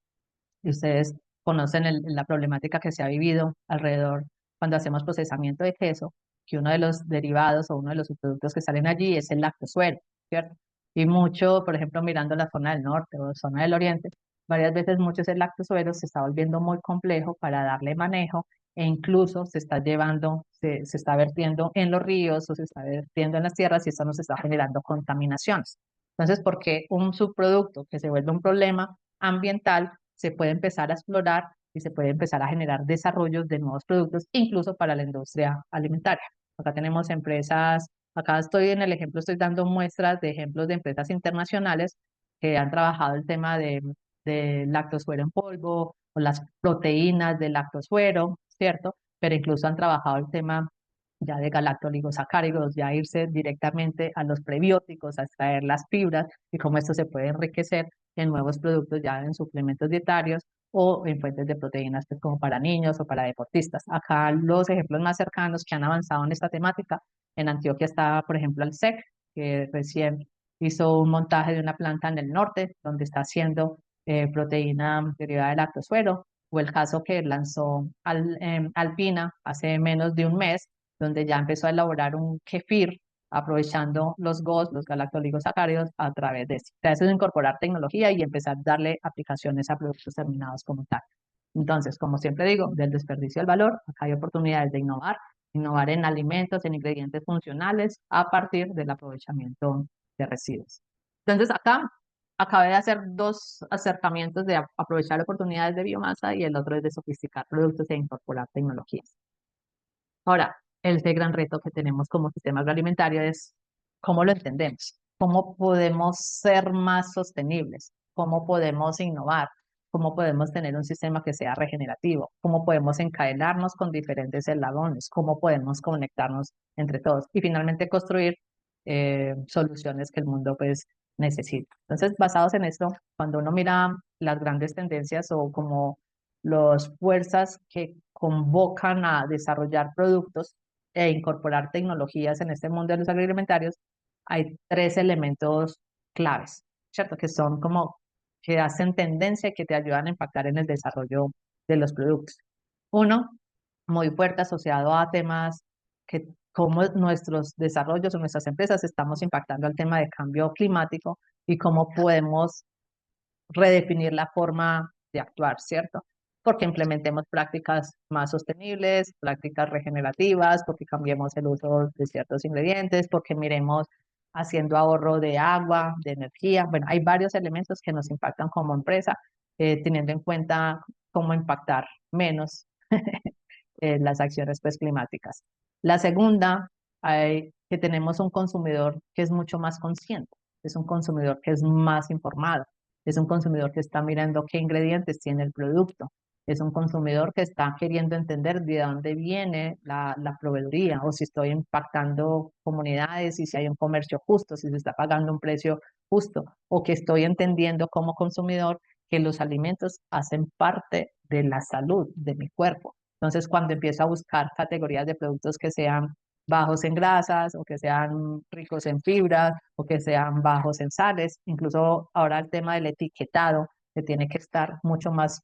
y ustedes conocen la problemática que se ha vivido alrededor cuando hacemos procesamiento de queso, que uno de los derivados o uno de los subproductos que salen allí es el lactosuero, ¿cierto? Y mucho, por ejemplo, mirando la zona del norte o zona del oriente, varias veces mucho ese lactosuero se está volviendo muy complejo para darle manejo e incluso se está llevando, se está vertiendo en los ríos o se está vertiendo en las tierras y esto nos está generando contaminaciones. Entonces, ¿por qué un subproducto que se vuelve un problema ambiental se puede empezar a explorar y se puede empezar a generar desarrollos de nuevos productos, incluso para la industria alimentaria? Acá tenemos empresas, acá estoy en el ejemplo, estoy dando muestras de ejemplos de empresas internacionales que han trabajado el tema de lactosuero en polvo o las proteínas del lactosuero, ¿cierto? Pero incluso han trabajado el tema ya de galactoligosacáridos, ya irse directamente a los prebióticos, a extraer las fibras y cómo esto se puede enriquecer en nuevos productos, ya en suplementos dietarios o en fuentes de proteínas, pues como para niños o para deportistas. Acá los ejemplos más cercanos que han avanzado en esta temática, en Antioquia está, por ejemplo, el SEC, que recién hizo un montaje de una planta en el norte, donde está haciendo proteína derivada del lactosuero, o el caso que lanzó Alpina hace menos de un mes, donde ya empezó a elaborar un kefir aprovechando los GOS, los galactoligosacáridos, a través de esto. O sea, eso es incorporar tecnología y empezar a darle aplicaciones a productos terminados como tal. Entonces, como siempre digo, del desperdicio al valor, acá hay oportunidades de innovar, innovar en alimentos, en ingredientes funcionales, a partir del aprovechamiento de residuos. Entonces, acá acabé de hacer dos acercamientos de aprovechar oportunidades de biomasa y el otro es de sofisticar productos e incorporar tecnologías. Ahora, el gran reto que tenemos como sistema agroalimentario es cómo lo entendemos, cómo podemos ser más sostenibles, cómo podemos innovar, cómo podemos tener un sistema que sea regenerativo, cómo podemos encadenarnos con diferentes eslabones, cómo podemos conectarnos entre todos y finalmente construir soluciones que el mundo pues necesita. Entonces, basados en esto, cuando uno mira las grandes tendencias o como las fuerzas que convocan a desarrollar productos e incorporar tecnologías en este mundo de los agroalimentarios, hay tres elementos claves, ¿cierto? Que son como que hacen tendencia y que te ayudan a impactar en el desarrollo de los productos. Uno, muy fuerte asociado a temas que cómo nuestros desarrollos o nuestras empresas estamos impactando al tema de cambio climático y cómo podemos redefinir la forma de actuar, ¿cierto? Porque implementemos prácticas más sostenibles, prácticas regenerativas, porque cambiemos el uso de ciertos ingredientes, porque miremos haciendo ahorro de agua, de energía. Bueno, hay varios elementos que nos impactan como empresa, teniendo en cuenta cómo impactar menos las acciones pues, climáticas. La segunda, hay, que tenemos un consumidor que es mucho más consciente, es un consumidor que es más informado, es un consumidor que está mirando qué ingredientes tiene el producto, es un consumidor que está queriendo entender de dónde viene la proveeduría o si estoy impactando comunidades y si hay un comercio justo, si se está pagando un precio justo o que estoy entendiendo como consumidor que los alimentos hacen parte de la salud de mi cuerpo. Entonces, cuando empiezo a buscar categorías de productos que sean bajos en grasas o que sean ricos en fibras o que sean bajos en sales, incluso ahora el tema del etiquetado, que tiene que estar mucho más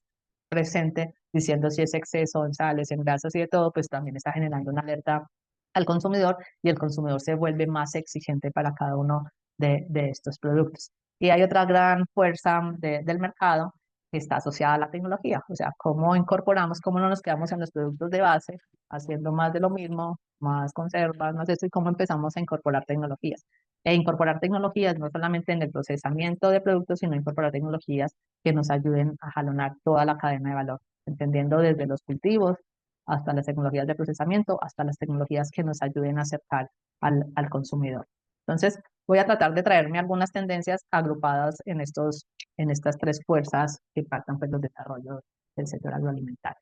presente diciendo si es exceso en sales, en grasas y de todo, pues también está generando una alerta al consumidor y el consumidor se vuelve más exigente para cada uno de estos productos. Y hay otra gran fuerza del mercado que está asociada a la tecnología, o sea, cómo incorporamos, cómo no nos quedamos en los productos de base, haciendo más de lo mismo, más conservas, más esto, y cómo empezamos a incorporar tecnologías. E incorporar tecnologías no solamente en el procesamiento de productos, sino incorporar tecnologías que nos ayuden a jalonar toda la cadena de valor, entendiendo desde los cultivos hasta las tecnologías de procesamiento, hasta las tecnologías que nos ayuden a acercar al consumidor. Entonces, voy a tratar de traerme algunas tendencias agrupadas en estas tres fuerzas que impactan pues, los desarrollos del sector agroalimentario.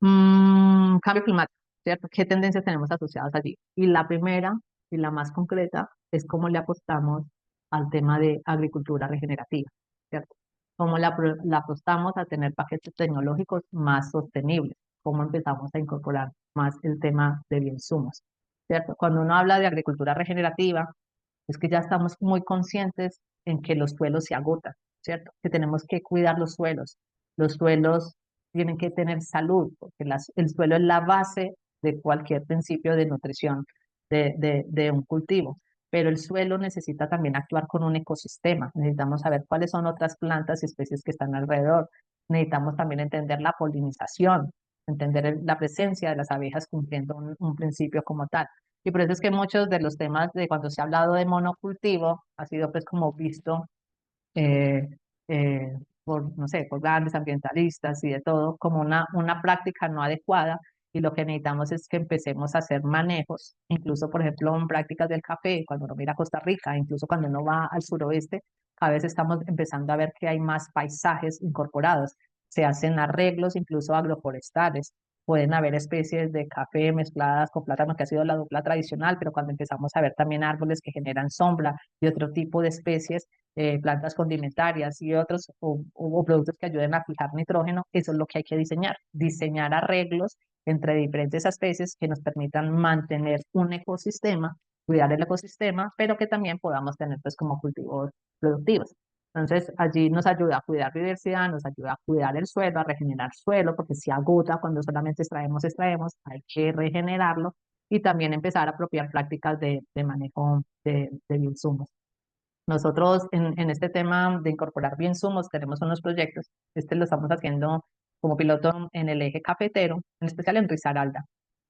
Cambio climático, ¿cierto? ¿Qué tendencias tenemos asociadas allí? Y la primera y la más concreta es cómo le apostamos al tema de agricultura regenerativa, ¿cierto? Cómo la apostamos a tener paquetes tecnológicos más sostenibles, cómo empezamos a incorporar más el tema de bioinsumos, ¿cierto? Cuando uno habla de agricultura regenerativa, es que ya estamos muy conscientes en que los suelos se agotan, ¿cierto? Que tenemos que cuidar los suelos. Los suelos tienen que tener salud, porque el suelo es la base de cualquier principio de nutrición de un cultivo. Pero el suelo necesita también actuar con un ecosistema. Necesitamos saber cuáles son otras plantas y especies que están alrededor. Necesitamos también entender la polinización, entender la presencia de las abejas cumpliendo un principio como tal. Y por eso es que muchos de los temas de cuando se ha hablado de monocultivo ha sido pues como visto eh, eh, por, no sé, por grandes ambientalistas y de todo, como una práctica no adecuada. Y lo que necesitamos es que empecemos a hacer manejos, incluso, por ejemplo, en prácticas del café, cuando uno mira a Costa Rica, incluso cuando uno va al suroeste, cada vez estamos empezando a ver que hay más paisajes incorporados. Se hacen arreglos, incluso agroforestales. Pueden haber especies de café mezcladas con plátano, que ha sido la dupla tradicional, pero cuando empezamos a ver también árboles que generan sombra y otro tipo de especies, plantas condimentarias y otros o productos que ayuden a fijar nitrógeno, eso es lo que hay que diseñar. Diseñar arreglos entre diferentes especies que nos permitan mantener un ecosistema, cuidar el ecosistema, pero que también podamos tener pues como cultivos productivos. Entonces, allí nos ayuda a cuidar biodiversidad, nos ayuda a cuidar el suelo, a regenerar suelo, porque si agota cuando solamente extraemos, hay que regenerarlo y también empezar a apropiar prácticas de manejo de insumos. Nosotros en este tema de incorporar bioinsumos tenemos unos proyectos. Este lo estamos haciendo como piloto en el eje cafetero, en especial en Risaralda,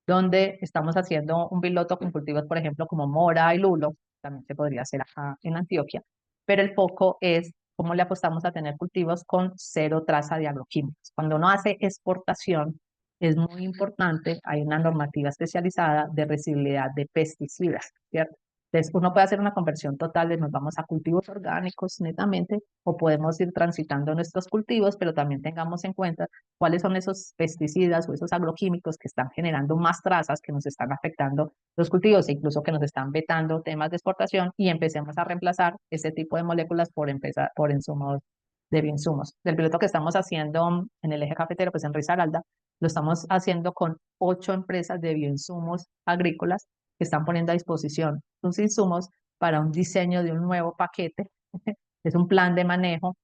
donde estamos haciendo un piloto con cultivos, por ejemplo, como mora y lulo, también se podría hacer acá en Antioquia, pero el foco es cómo le apostamos a tener cultivos con cero traza de agroquímicos. Cuando uno hace exportación, es muy importante, hay una normativa especializada de residualidad de pesticidas, ¿cierto? Entonces, uno puede hacer una conversión total de nos vamos a cultivos orgánicos netamente o podemos ir transitando nuestros cultivos, pero también tengamos en cuenta cuáles son esos pesticidas o esos agroquímicos que están generando más trazas, que nos están afectando los cultivos e incluso que nos están vetando temas de exportación y empecemos a reemplazar ese tipo de moléculas por insumos de bioinsumos. Del piloto que estamos haciendo en el eje cafetero, pues en Risaralda, lo estamos haciendo con 8 empresas de bioinsumos agrícolas que están poniendo a disposición sus insumos para un diseño de un nuevo paquete. Es un plan de manejo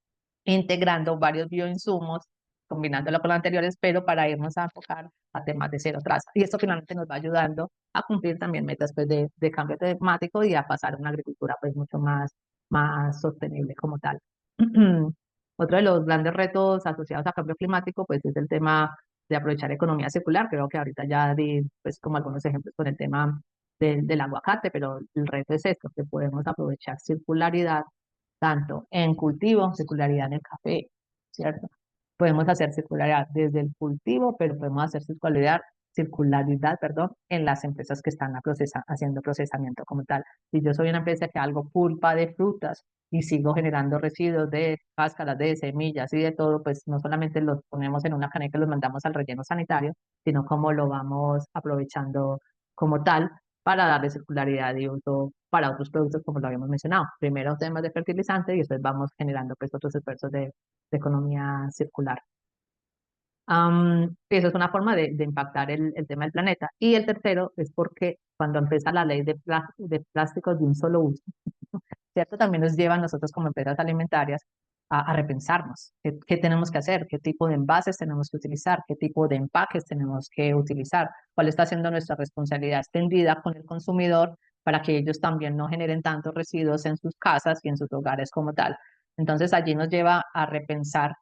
integrando varios bioinsumos, combinándolo con los anteriores, pero para irnos a enfocar a temas de cero traza. Y esto finalmente nos va ayudando a cumplir también metas pues, de cambio climático y a pasar a una agricultura pues mucho más sostenible como tal. Otro de los grandes retos asociados a cambio climático pues es el tema de aprovechar economía circular. Creo que ahorita ya di pues como algunos ejemplos con el tema del aguacate, pero el reto es esto, que podemos aprovechar circularidad tanto en cultivo, circularidad en el café, ¿cierto? Podemos hacer circularidad desde el cultivo, pero podemos hacer circularidad, perdón, en las empresas que están haciendo procesamiento como tal. Si yo soy una empresa que hago pulpa de frutas y sigo generando residuos de cáscaras, de semillas y de todo, pues no solamente los ponemos en una caneca y los mandamos al relleno sanitario, sino como lo vamos aprovechando como tal para darle circularidad y uso para otros productos como lo habíamos mencionado. Primero temas de fertilizante y después vamos generando pues otros esfuerzos de economía circular. Eso es una forma de impactar el tema del planeta. Y el tercero es porque cuando empieza la ley de plásticos de un solo uso, ¿cierto? También nos lleva a nosotros como empresas alimentarias a repensarnos qué tenemos que hacer, qué tipo de envases tenemos que utilizar, qué tipo de empaques tenemos que utilizar, cuál está siendo nuestra responsabilidad extendida con el consumidor para que ellos también no generen tantos residuos en sus casas y en sus hogares como tal. Entonces allí nos lleva a repensar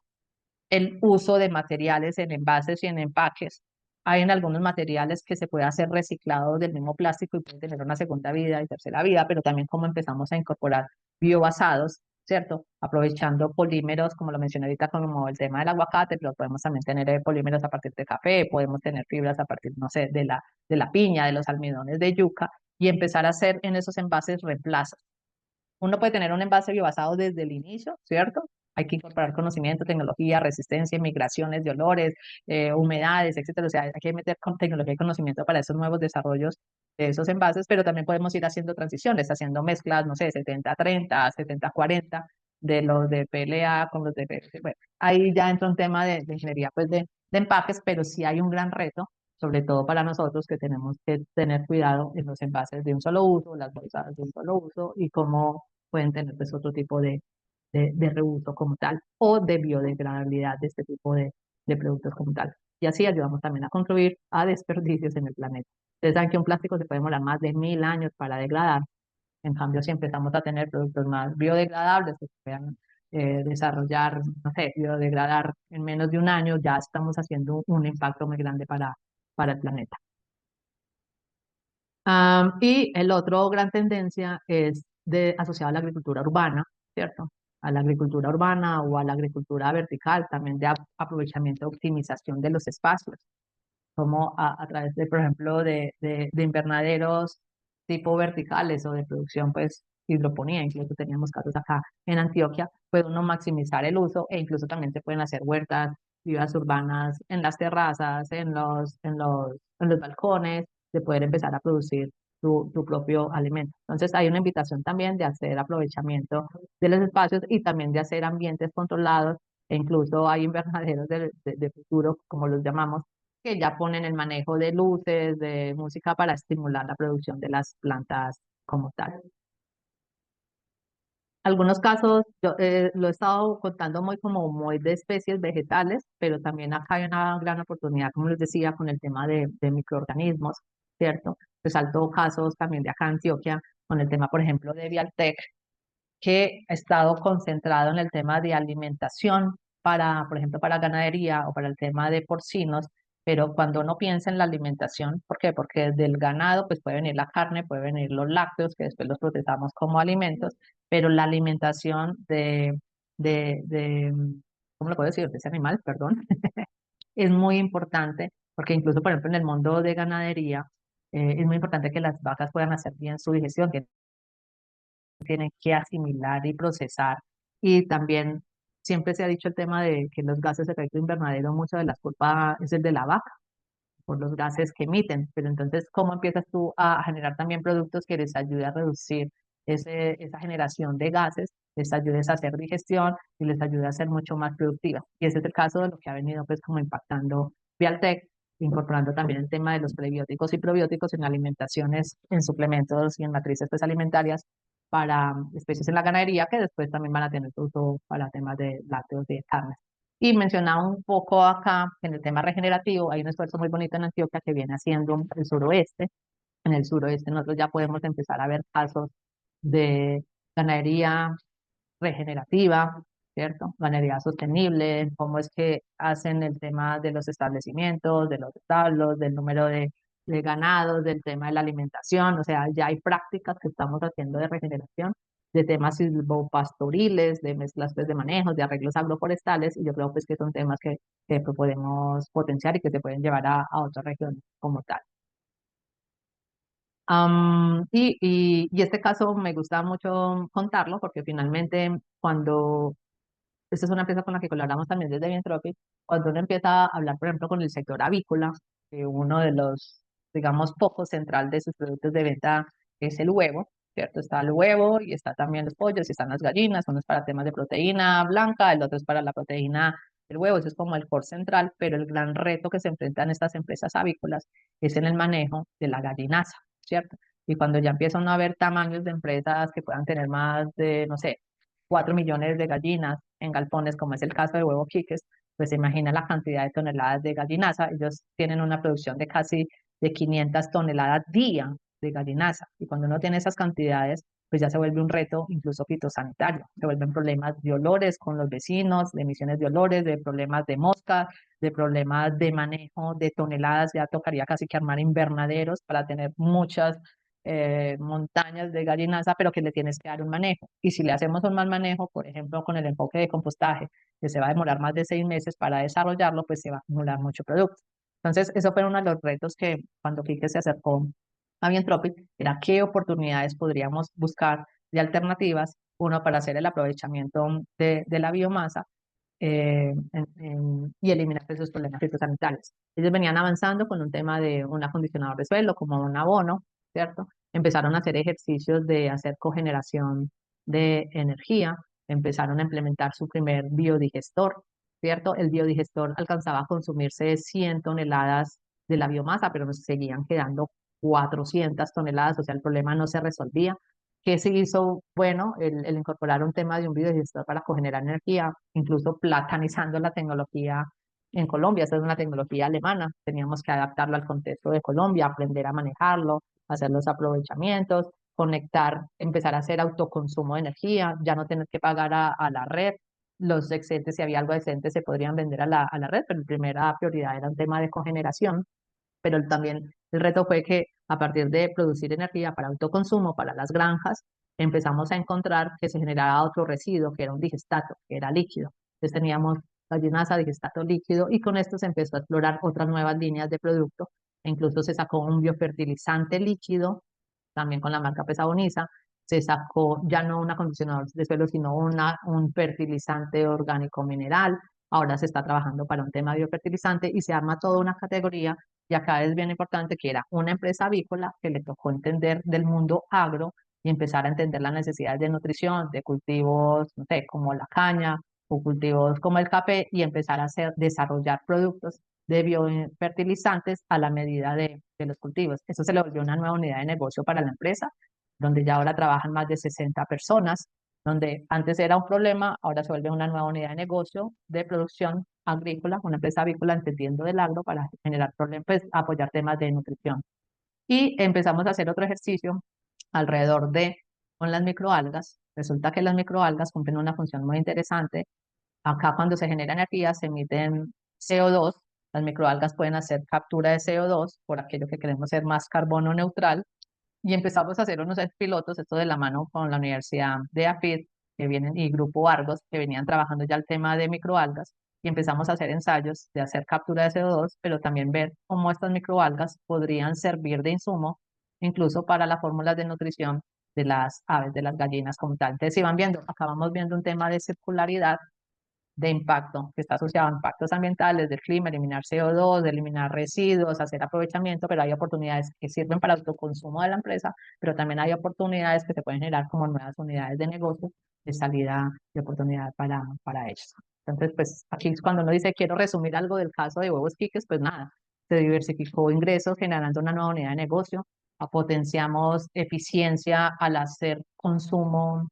el uso de materiales en envases y en empaques. Hay en algunos materiales que se puede hacer reciclado del mismo plástico y pueden tener una segunda vida y tercera vida, pero también como empezamos a incorporar biobasados, ¿cierto? Aprovechando polímeros, como lo mencioné ahorita, como el tema del aguacate, pero podemos también tener polímeros a partir de café, podemos tener fibras a partir, no sé, de la piña, de los almidones de yuca, y empezar a hacer en esos envases reemplazos. Uno puede tener un envase biobasado desde el inicio, ¿cierto? Hay que incorporar conocimiento, tecnología, resistencia, migraciones de olores, humedades, etcétera. O sea, hay que meter con tecnología y conocimiento para esos nuevos desarrollos de esos envases, pero también podemos ir haciendo transiciones, haciendo mezclas, no sé, 70-30, 70-40, de los de PLA con los de PVC. Bueno, ahí ya entra un tema de ingeniería, pues, de empaques, pero sí hay un gran reto, sobre todo para nosotros que tenemos que tener cuidado en los envases de un solo uso, las bolsas de un solo uso y cómo pueden tener pues otro tipo de reuso como tal o de biodegradabilidad de este tipo de productos como tal. Y así ayudamos también a contribuir a desperdicios en el planeta. Ustedes saben que un plástico se puede demorar más de 1000 años para degradar. En cambio, si empezamos a tener productos más biodegradables que se puedan desarrollar, no sé, biodegradar en menos de un año, ya estamos haciendo un impacto muy grande para el planeta. Y el otro gran tendencia es asociado a la agricultura urbana, ¿cierto? A la agricultura urbana o a la agricultura vertical, también de aprovechamiento, optimización de los espacios, como a través de, por ejemplo, de invernaderos tipo verticales o de producción, pues, hidroponía, incluso teníamos casos acá en Antioquia, puede uno maximizar el uso e incluso también se pueden hacer huertas, vidas urbanas en las terrazas, en los balcones, de poder empezar a producir tu propio alimento. Entonces, hay una invitación también de hacer aprovechamiento de los espacios y también de hacer ambientes controlados e incluso hay invernaderos de futuro, como los llamamos, que ya ponen el manejo de luces, de música para estimular la producción de las plantas como tal. Algunos casos, yo lo he estado contando muy de especies vegetales, pero también acá hay una gran oportunidad, como les decía, con el tema de microorganismos, ¿cierto? Resalto casos también de acá en Antioquia, con el tema, por ejemplo, de Vialtec, que ha estado concentrado en el tema de alimentación para, por ejemplo, para ganadería o para el tema de porcinos, pero cuando uno piensa en la alimentación, ¿por qué? Porque del ganado pues puede venir la carne, puede venir los lácteos, que después los procesamos como alimentos, pero la alimentación de ¿cómo lo puedo decir? De ese animal, perdón, es muy importante, porque incluso, por ejemplo, en el mundo de ganadería, es muy importante que las vacas puedan hacer bien su digestión, que tienen que asimilar y procesar. Y también siempre se ha dicho el tema de que los gases de efecto invernadero, muchas de las culpas es el de la vaca, por los gases que emiten. Pero entonces, ¿cómo empiezas tú a generar también productos que les ayuden a reducir esa generación de gases? les ayude a hacer digestión y les ayude a ser mucho más productivas. Y ese es el caso de lo que ha venido pues como impactando Bialtec, incorporando también el tema de los prebióticos y probióticos en alimentaciones, en suplementos y en matrices pues, alimentarias para especies en la ganadería que después también van a tener su uso para temas de lácteos y de carnes. Y mencionaba un poco acá en el tema regenerativo, hay un esfuerzo muy bonito en Antioquia que viene haciendo el suroeste. En el suroeste nosotros ya podemos empezar a ver casos de ganadería regenerativa, ¿cierto? Ganadería sostenible, cómo es que hacen el tema de los establecimientos, de los establos, del número de ganados, del tema de la alimentación, o sea, ya hay prácticas que estamos haciendo de regeneración, de temas silvopastoriles, de mezclas pues, de manejos, de arreglos agroforestales, y yo creo pues que son temas que podemos potenciar y que se pueden llevar a otras regiones como tal. Y este caso me gusta mucho contarlo porque finalmente cuando esta es una empresa con la que colaboramos también desde Bientropic. Cuando uno empieza a hablar, por ejemplo, con el sector avícola, uno de los, digamos, focos central de sus productos de venta es el huevo, ¿cierto? Está el huevo y está también los pollos y están las gallinas. Uno es para temas de proteína blanca, el otro es para la proteína del huevo. Eso es como el core central, pero el gran reto que se enfrentan estas empresas avícolas es en el manejo de la gallinaza, ¿cierto? Y cuando ya empiezan a haber tamaños de empresas que puedan tener más de, no sé, 4 millones de gallinas en galpones, como es el caso de Huevo Quiques, pues se imagina la cantidad de toneladas de gallinaza. Ellos tienen una producción de casi de 500 toneladas día de gallinaza. Y cuando uno tiene esas cantidades, pues ya se vuelve un reto incluso fitosanitario. Se vuelven problemas de olores con los vecinos, de emisiones de olores, de problemas de mosca, de problemas de manejo de toneladas. Ya tocaría casi que armar invernaderos para tener muchas montañas de gallinaza, pero que le tienes que dar un manejo. Y si le hacemos un mal manejo, por ejemplo, con el enfoque de compostaje, que se va a demorar más de 6 meses para desarrollarlo, pues se va a acumular mucho producto. Entonces, eso fue uno de los retos que cuando Quique se acercó a Bientropic, era qué oportunidades podríamos buscar de alternativas, uno para hacer el aprovechamiento de la biomasa y eliminar esos problemas fitosanitarios. Ellos venían avanzando con un tema de un acondicionador de suelo como un abono, ¿cierto? Empezaron a hacer ejercicios de hacer cogeneración de energía, empezaron a implementar su primer biodigestor, ¿cierto? El biodigestor alcanzaba a consumirse 100 toneladas de la biomasa, pero nos seguían quedando 400 toneladas, o sea, el problema no se resolvía. ¿Qué se hizo? Bueno, el incorporar un tema de un biodigestor para cogenerar energía, incluso platanizando la tecnología en Colombia. Esta es una tecnología alemana, teníamos que adaptarlo al contexto de Colombia, aprender a manejarlo, hacer los aprovechamientos, conectar, empezar a hacer autoconsumo de energía, ya no tener que pagar a la red. Los excedentes, si había algo excedente, se podrían vender a la red, pero la primera prioridad era un tema de cogeneración. Pero también el reto fue que a partir de producir energía para autoconsumo, para las granjas, empezamos a encontrar que se generaba otro residuo, que era un digestato, que era líquido. Entonces teníamos gallinaza, digestato líquido, y con esto se empezó a explorar otras nuevas líneas de producto. E incluso se sacó un biofertilizante líquido, también con la marca Pesaboniza. Se sacó ya no un acondicionador de suelo, sino un fertilizante orgánico mineral. Ahora se está trabajando para un tema de biofertilizante y se arma toda una categoría. Y acá es bien importante que era una empresa avícola que le tocó entender del mundo agro y empezar a entender las necesidades de nutrición, de cultivos, no sé, como la caña o cultivos como el café y empezar a hacer, desarrollar productos de biofertilizantes a la medida de los cultivos. Eso se le volvió una nueva unidad de negocio para la empresa, donde ya ahora trabajan más de 60 personas, donde antes era un problema, ahora se vuelve una nueva unidad de negocio de producción agrícola, una empresa avícola entendiendo del agro para generar problemas, pues apoyar temas de nutrición. Y empezamos a hacer otro ejercicio alrededor de con las microalgas. Resulta que las microalgas cumplen una función muy interesante. Acá cuando se genera energía se emiten CO2. Las microalgas pueden hacer captura de CO2 por aquello que queremos ser más carbono neutral y empezamos a hacer unos pilotos, esto de la mano con la Universidad de AFID, que vienen, y Grupo Argos, que venían trabajando ya el tema de microalgas, y empezamos a hacer ensayos de hacer captura de CO2, pero también ver cómo estas microalgas podrían servir de insumo, incluso para las fórmulas de nutrición de las aves, de las gallinas como tal. Entonces, si van viendo, acabamos viendo un tema de circularidad de impacto, que está asociado a impactos ambientales, del clima, eliminar CO2, de eliminar residuos, hacer aprovechamiento, pero hay oportunidades que sirven para autoconsumo de la empresa, pero también hay oportunidades que se pueden generar como nuevas unidades de negocio de salida de oportunidad para ellos. Entonces, pues aquí es cuando uno dice, quiero resumir algo del caso de Huevos Quiques, pues nada, se diversificó ingresos generando una nueva unidad de negocio, potenciamos eficiencia al hacer consumo,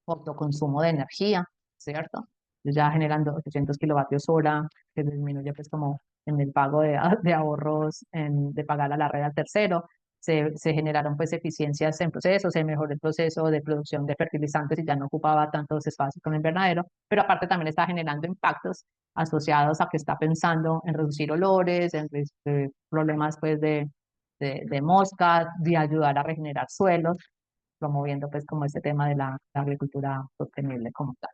autoconsumo de energía, ¿cierto? Ya generando 800 kilovatios hora, que disminuye pues como en el pago de ahorros, de pagar a la red al tercero. Se generaron pues eficiencias en procesos, se mejoró el proceso de producción de fertilizantes y ya no ocupaba tantos espacios como invernadero, pero aparte también está generando impactos asociados a que está pensando en reducir olores, en problemas pues de moscas, de ayudar a regenerar suelos, promoviendo pues como este tema de la agricultura sostenible como tal.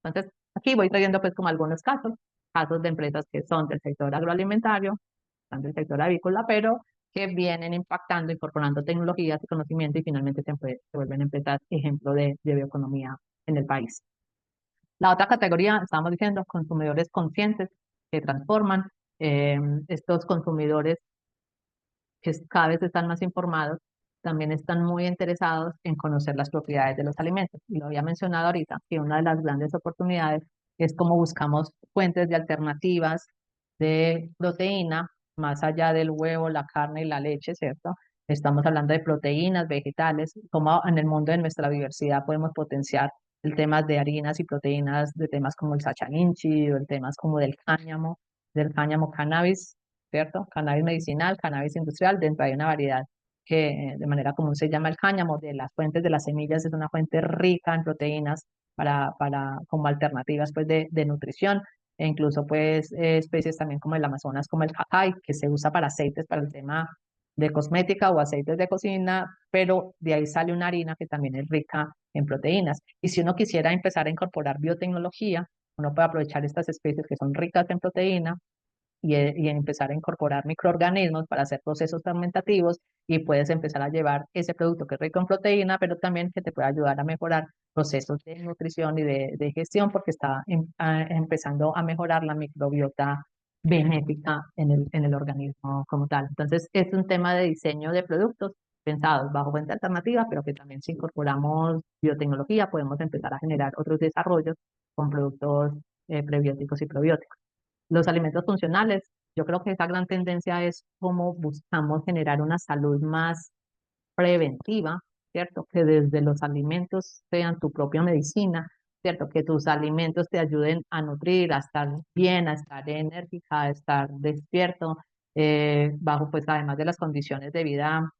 Entonces, aquí voy trayendo pues como algunos casos, casos de empresas que son del sector agroalimentario, están del sector avícola, pero que vienen impactando, incorporando tecnologías y conocimiento y finalmente se vuelven empresas ejemplo de bioeconomía en el país. La otra categoría, estábamos diciendo, consumidores conscientes que transforman. Estos consumidores que cada vez están más informados, también están muy interesados en conocer las propiedades de los alimentos. Y lo había mencionado ahorita, que una de las grandes oportunidades es cómo buscamos fuentes de alternativas de proteína, más allá del huevo, la carne y la leche, ¿cierto? Estamos hablando de proteínas vegetales, cómo en el mundo de nuestra diversidad podemos potenciar el tema de harinas y proteínas, de temas como el sachaninchi, o el temas como del cáñamo cannabis, ¿cierto? Cannabis medicinal, cannabis industrial, dentro hay una variedad que de manera común se llama el cáñamo, de las fuentes de las semillas, es una fuente rica en proteínas como alternativas pues de nutrición, e incluso pues especies también como el Amazonas, como el cacay, que se usa para aceites para el tema de cosmética o aceites de cocina, pero de ahí sale una harina que también es rica en proteínas. Y si uno quisiera empezar a incorporar biotecnología, uno puede aprovechar estas especies que son ricas en proteína y empezar a incorporar microorganismos para hacer procesos fermentativos y puedes empezar a llevar ese producto que es rico en proteína, pero también que te puede ayudar a mejorar procesos de nutrición y de gestión porque está empezando a mejorar la microbiota benéfica en el organismo como tal. Entonces, es un tema de diseño de productos pensados bajo fuente alternativa, pero que también si incorporamos biotecnología podemos empezar a generar otros desarrollos con productos prebióticos y probióticos. Los alimentos funcionales, yo creo que esa gran tendencia es cómo buscamos generar una salud más preventiva, ¿cierto? Que desde los alimentos sean tu propia medicina, ¿cierto? Que tus alimentos te ayuden a nutrir, a estar bien, a estar enérgica, a estar despierto, bajo pues además de las condiciones de vida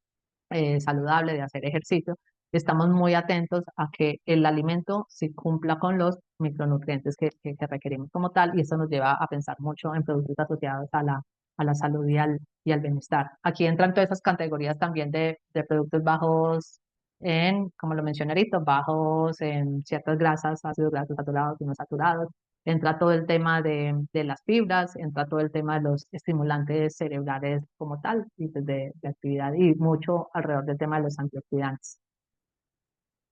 saludable, de hacer ejercicio, estamos muy atentos a que el alimento sí cumpla con los micronutrientes que requerimos como tal y eso nos lleva a pensar mucho en productos asociados a la salud y al bienestar. Aquí entran todas esas categorías también de productos bajos en, como lo mencioné ahorita, bajos en ciertas grasas, ácidos grasos saturados y no saturados. Entra todo el tema de las fibras, entra todo el tema de los estimulantes cerebrales como tal, y pues de actividad, y mucho alrededor del tema de los antioxidantes.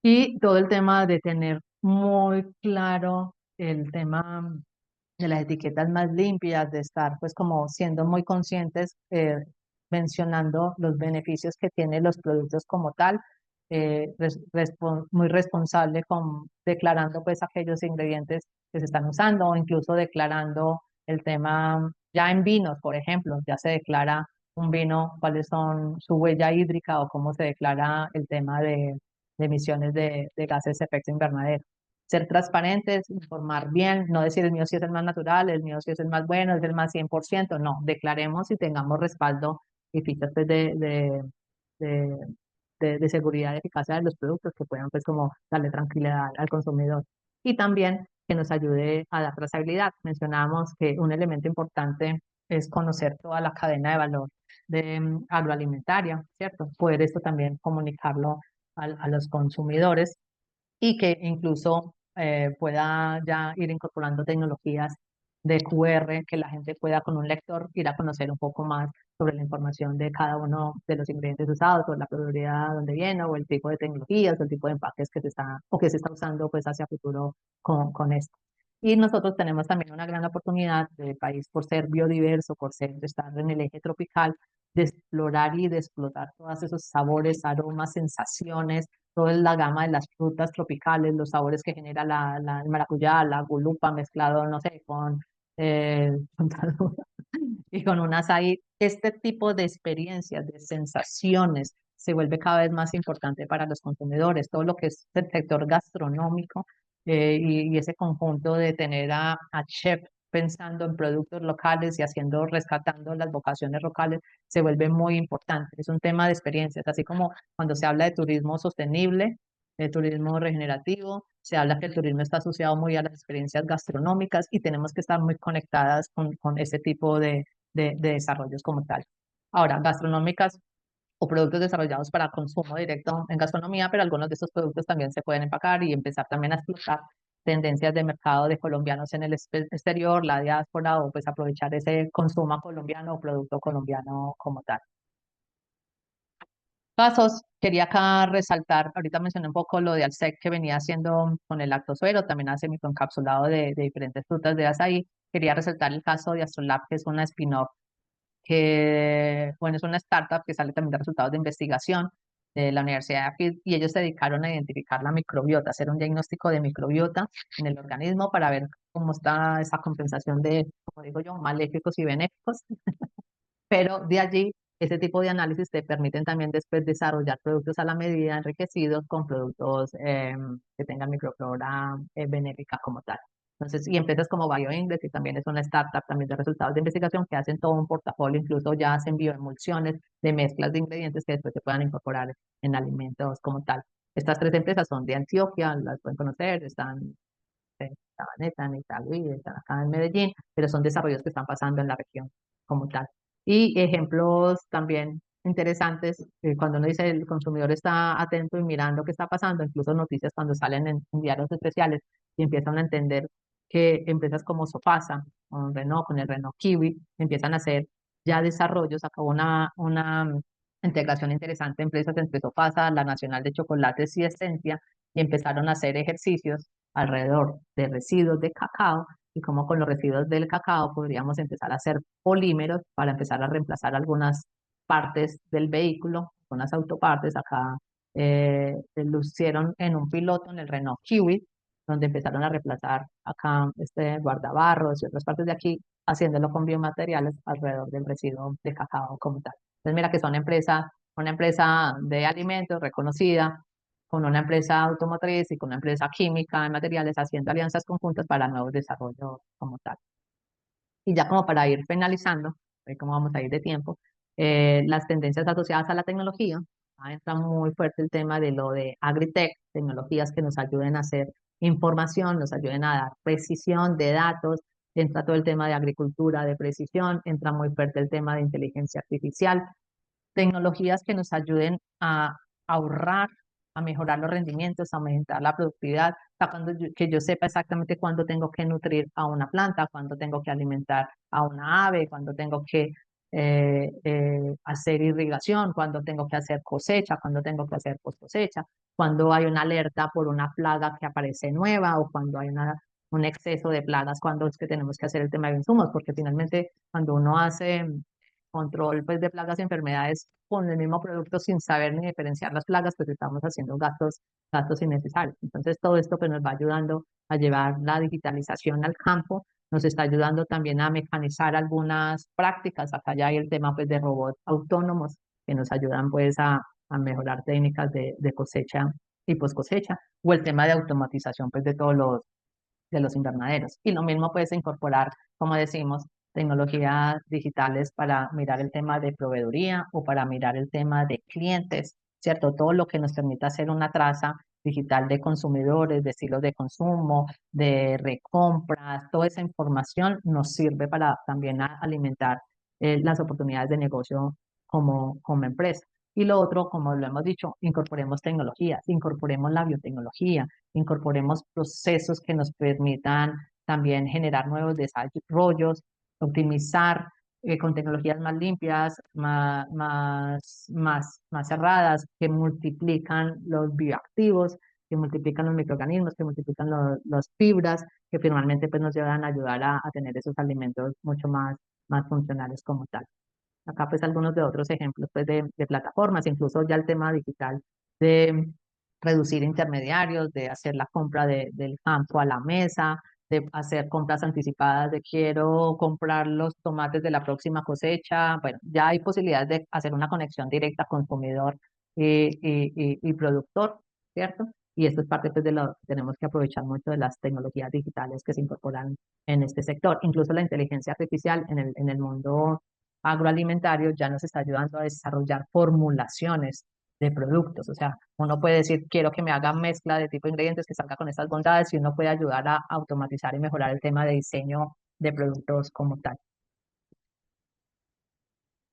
Y todo el tema de tener muy claro el tema de las etiquetas más limpias, de estar pues como siendo muy conscientes, mencionando los beneficios que tienen los productos como tal, muy responsable con declarando pues aquellos ingredientes que se están usando o incluso declarando el tema ya en vinos, por ejemplo, ya se declara un vino, cuáles son su huella hídrica o cómo se declara el tema de emisiones de gases de efecto invernadero. Ser transparentes, informar bien, no decir el mío sí es el más natural, el mío sí es el más bueno, es el más 100%, no, declaremos y tengamos respaldo y fichas pues, de, de seguridad y eficacia de los productos que puedan pues como darle tranquilidad al consumidor. Y también que nos ayude a dar trazabilidad. Mencionábamos que un elemento importante es conocer toda la cadena de valor de agroalimentaria, ¿cierto? Poder esto también comunicarlo a los consumidores y que incluso pueda ya ir incorporando tecnologías de QR, que la gente pueda con un lector ir a conocer un poco más sobre la información de cada uno de los ingredientes usados, o la probabilidad de dónde viene, o el tipo de tecnologías, o el tipo de empaques que se está, o que se está usando pues hacia futuro con esto. Y nosotros tenemos también una gran oportunidad del país por ser biodiverso, por ser, estar en el eje tropical, de explorar y de explotar todos esos sabores, aromas, sensaciones, toda la gama de las frutas tropicales, los sabores que genera el maracuyá, la gulupa mezclado, no sé, con y con un azaí. Este tipo de experiencias, de sensaciones, se vuelve cada vez más importante para los consumidores. Todo lo que es el sector gastronómico y ese conjunto de tener a chef pensando en productos locales y haciendo, rescatando las vocaciones locales, se vuelve muy importante. Es un tema de experiencias, así como cuando se habla de turismo sostenible, de turismo regenerativo, se habla que el turismo está asociado muy a las experiencias gastronómicas y tenemos que estar muy conectadas con ese tipo de desarrollos como tal. Ahora, gastronómicas o productos desarrollados para consumo directo en gastronomía, pero algunos de estos productos también se pueden empacar y empezar también a explotar tendencias de mercado de colombianos en el exterior, la diáspora, o pues aprovechar ese consumo colombiano o producto colombiano como tal. Casos, quería acá resaltar, ahorita mencioné un poco lo de Alsec que venía haciendo con el lactosuero, también hace microencapsulado de diferentes frutas de azaí. Quería resaltar el caso de Astrolab, que es una spin-off que, bueno, es una startup que sale también de resultados de investigación de la Universidad de Afid, y ellos se dedicaron a identificar la microbiota, hacer un diagnóstico de microbiota en el organismo para ver cómo está esa compensación de, como digo yo, maléficos y benéficos, pero de allí, ese tipo de análisis te permiten también después desarrollar productos a la medida enriquecidos con productos que tengan microflora benéfica como tal. Entonces, y empresas como BioIndex, que también es una startup también de resultados de investigación, que hacen todo un portafolio, incluso ya hacen bioemulsiones de mezclas de ingredientes que después se puedan incorporar en alimentos como tal. Estas tres empresas son de Antioquia, las pueden conocer, están en Sabaneta, en Itagüí, están acá en Medellín, pero son desarrollos que están pasando en la región como tal. Y ejemplos también interesantes, cuando uno dice el consumidor está atento y mirando qué está pasando, incluso noticias cuando salen en diarios especiales y empiezan a entender que empresas como Sofasa, con Renault, con el Renault Kiwi, empiezan a hacer ya desarrollos, acabó una integración interesante de empresas entre Sofasa, la Nacional de Chocolates y Esencia, y empezaron a hacer ejercicios alrededor de residuos de cacao y cómo con los residuos del cacao podríamos empezar a hacer polímeros para empezar a reemplazar algunas partes del vehículo, unas autopartes. Acá lo hicieron en un piloto en el Renault Kiwi, donde empezaron a reemplazar acá este guardabarros y otras partes de aquí, haciéndolo con biomateriales alrededor del residuo de cacao como tal. Entonces mira que son una empresa de alimentos reconocida, con una empresa automotriz y con una empresa química de materiales haciendo alianzas conjuntas para nuevos desarrollos como tal. Y ya como para ir finalizando, cómo vamos a ir de tiempo, las tendencias asociadas a la tecnología, entra muy fuerte el tema de lo de agritech, tecnologías que nos ayuden a hacer información, nos ayuden a dar precisión de datos, entra todo el tema de agricultura de precisión, entra muy fuerte el tema de inteligencia artificial, tecnologías que nos ayuden a ahorrar, a mejorar los rendimientos, a aumentar la productividad, que yo sepa exactamente cuándo tengo que nutrir a una planta, cuándo tengo que alimentar a una ave, cuándo tengo que hacer irrigación, cuándo tengo que hacer cosecha, cuándo tengo que hacer post cosecha, cuándo hay una alerta por una plaga que aparece nueva o cuando hay un exceso de plagas, cuándo es que tenemos que hacer el tema de insumos, porque finalmente cuando uno hace control pues, de plagas y enfermedades con el mismo producto sin saber ni diferenciar las plagas, pues estamos haciendo gastos innecesarios. Entonces, todo esto pues, nos va ayudando a llevar la digitalización al campo, nos está ayudando también a mecanizar algunas prácticas. Acá ya hay el tema pues, de robots autónomos que nos ayudan pues, a mejorar técnicas de cosecha y post cosecha, o el tema de automatización pues, de los invernaderos. Y lo mismo puedes incorporar, como decimos, tecnologías digitales para mirar el tema de proveeduría o para mirar el tema de clientes, ¿cierto? Todo lo que nos permita hacer una traza digital de consumidores, de estilos de consumo, de recompras, toda esa información nos sirve para también alimentar las oportunidades de negocio como empresa. Y lo otro, como lo hemos dicho, incorporemos tecnologías, incorporemos la biotecnología, incorporemos procesos que nos permitan también generar nuevos desarrollos, optimizar con tecnologías más limpias, más cerradas, que multiplican los bioactivos, que multiplican los microorganismos, que multiplican las fibras, que finalmente pues nos llevan a ayudar a tener esos alimentos mucho más funcionales como tal. Acá pues algunos de otros ejemplos pues de plataformas, incluso ya el tema digital de reducir intermediarios, de hacer la compra del campo a la mesa, de hacer compras anticipadas, de quiero comprar los tomates de la próxima cosecha. Bueno, ya hay posibilidades de hacer una conexión directa consumidor y productor, ¿cierto? Y esto es parte pues, de lo que tenemos que aprovechar mucho de las tecnologías digitales que se incorporan en este sector. Incluso la inteligencia artificial en el mundo agroalimentario ya nos está ayudando a desarrollar formulaciones de productos. O sea, uno puede decir, quiero que me haga mezcla de tipo de ingredientes que salga con estas bondades y uno puede ayudar a automatizar y mejorar el tema de diseño de productos como tal.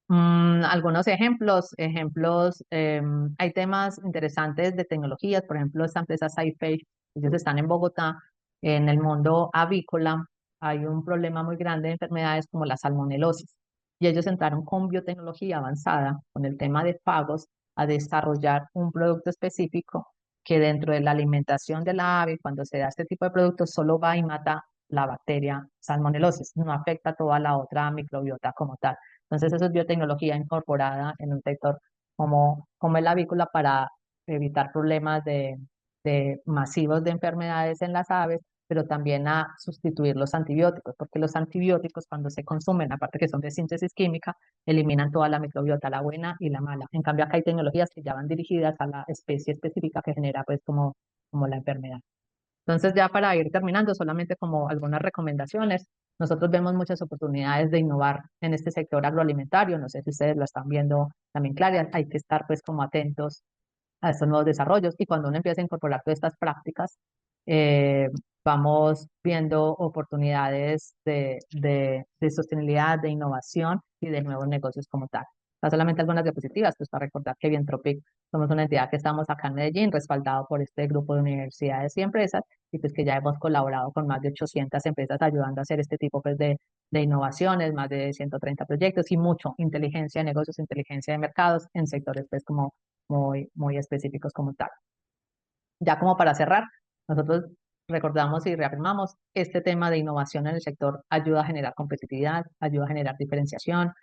Algunos ejemplos, hay temas interesantes de tecnologías, por ejemplo, esta empresa SciPage, ellos están en Bogotá, en el mundo avícola, hay un problema muy grande de enfermedades como la salmonelosis, y ellos entraron con biotecnología avanzada, con el tema de pagos, a desarrollar un producto específico que dentro de la alimentación de la ave, cuando se da este tipo de productos, solo va y mata la bacteria salmonelosis, no afecta a toda la otra microbiota como tal. Entonces, eso es biotecnología incorporada en un sector como el avícola para evitar problemas de masivos de enfermedades en las aves, pero también a sustituir los antibióticos, porque los antibióticos cuando se consumen, aparte que son de síntesis química, eliminan toda la microbiota, la buena y la mala. En cambio, acá hay tecnologías que ya van dirigidas a la especie específica que genera pues como la enfermedad. Entonces, ya para ir terminando, solamente como algunas recomendaciones. Nosotros vemos muchas oportunidades de innovar en este sector agroalimentario. No sé si ustedes lo están viendo también, claro. Hay que estar pues como atentos a estos nuevos desarrollos y cuando uno empieza a incorporar todas estas prácticas, eh, vamos viendo oportunidades de sostenibilidad, de innovación y de nuevos negocios como tal. No solamente algunas diapositivas, pues para recordar que Vientropic somos una entidad que estamos acá en Medellín, respaldado por este grupo de universidades y empresas, y pues que ya hemos colaborado con más de 800 empresas ayudando a hacer este tipo pues, de innovaciones, más de 130 proyectos y mucho inteligencia de negocios, inteligencia de mercados en sectores pues como muy específicos como tal. Ya como para cerrar, nosotros recordamos y reafirmamos este tema de innovación en el sector ayuda a generar competitividad, ayuda a generar diferenciación,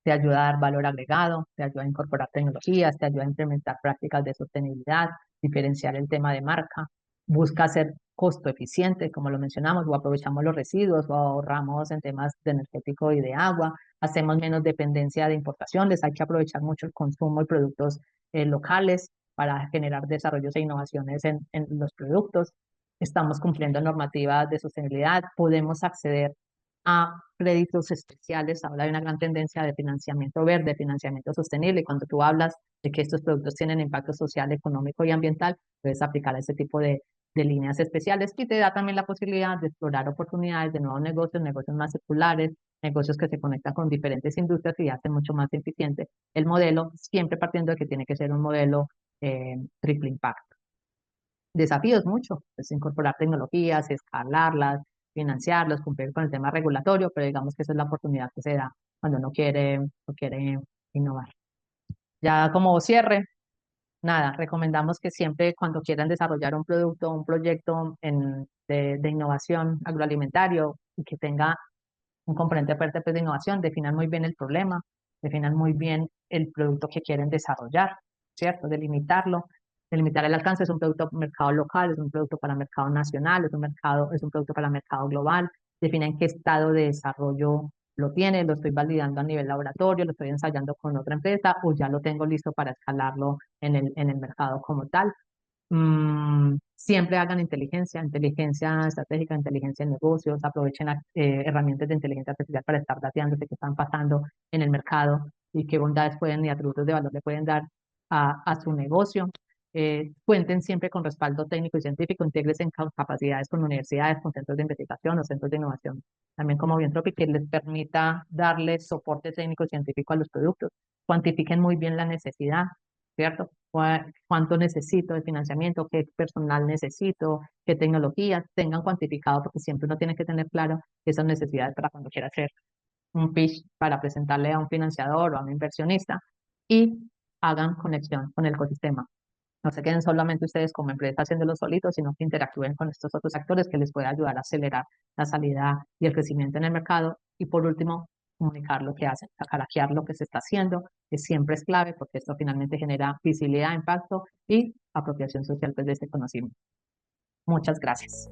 te ayuda a dar valor agregado, te ayuda a incorporar tecnologías, te ayuda a implementar prácticas de sostenibilidad, diferenciar el tema de marca, busca ser costo eficiente, como lo mencionamos, o aprovechamos los residuos, o ahorramos en temas de energético y de agua, hacemos menos dependencia de importaciones, hay que aprovechar mucho el consumo de productos locales para generar desarrollos e innovaciones en los productos. Estamos cumpliendo normativas de sostenibilidad, podemos acceder a créditos especiales. Ahora hay una gran tendencia de financiamiento verde, financiamiento sostenible. Y cuando tú hablas de que estos productos tienen impacto social, económico y ambiental, puedes aplicar ese tipo de líneas especiales y te da también la posibilidad de explorar oportunidades de nuevos negocios, negocios más circulares, negocios que se conectan con diferentes industrias y hacen mucho más eficiente el modelo, siempre partiendo de que tiene que ser un modelo triple impacto. Desafíos mucho, es incorporar tecnologías, escalarlas, financiarlos, cumplir con el tema regulatorio, pero digamos que esa es la oportunidad que se da cuando uno quiere innovar. Ya como cierre, nada, recomendamos que siempre cuando quieran desarrollar un producto, un proyecto de innovación agroalimentario y que tenga un componente fuerte pues, de innovación, definan muy bien el problema, definan muy bien el producto que quieren desarrollar, ¿cierto? Delimitarlo, delimitar el alcance, es un producto para mercado local, es un producto para mercado nacional, es un producto para mercado global, definen qué estado de desarrollo lo tiene, lo estoy validando a nivel laboratorio, lo estoy ensayando con otra empresa o ya lo tengo listo para escalarlo en el mercado como tal. Siempre hagan inteligencia estratégica, inteligencia en negocios, aprovechen herramientas de inteligencia artificial para estar dateándose qué están pasando en el mercado y qué bondades pueden y atributos de valor le pueden dar a su negocio. Cuenten siempre con respaldo técnico y científico, integres en capacidades con universidades, con centros de investigación o centros de innovación, también como Bientropic, que les permita darle soporte técnico y científico a los productos. Cuantifiquen muy bien la necesidad, ¿cierto? Cuánto necesito de financiamiento, qué personal necesito, qué tecnologías tengan cuantificado, porque siempre uno tiene que tener claro esas necesidades para cuando quiera hacer un pitch para presentarle a un financiador o a un inversionista y hagan conexión con el ecosistema. No se queden solamente ustedes como empresa haciéndolo solitos, sino que interactúen con estos otros actores que les puede ayudar a acelerar la salida y el crecimiento en el mercado. Y por último, comunicar lo que hacen, caraquear lo que se está haciendo, que siempre es clave porque esto finalmente genera visibilidad, impacto y apropiación social pues, de este conocimiento. Muchas gracias.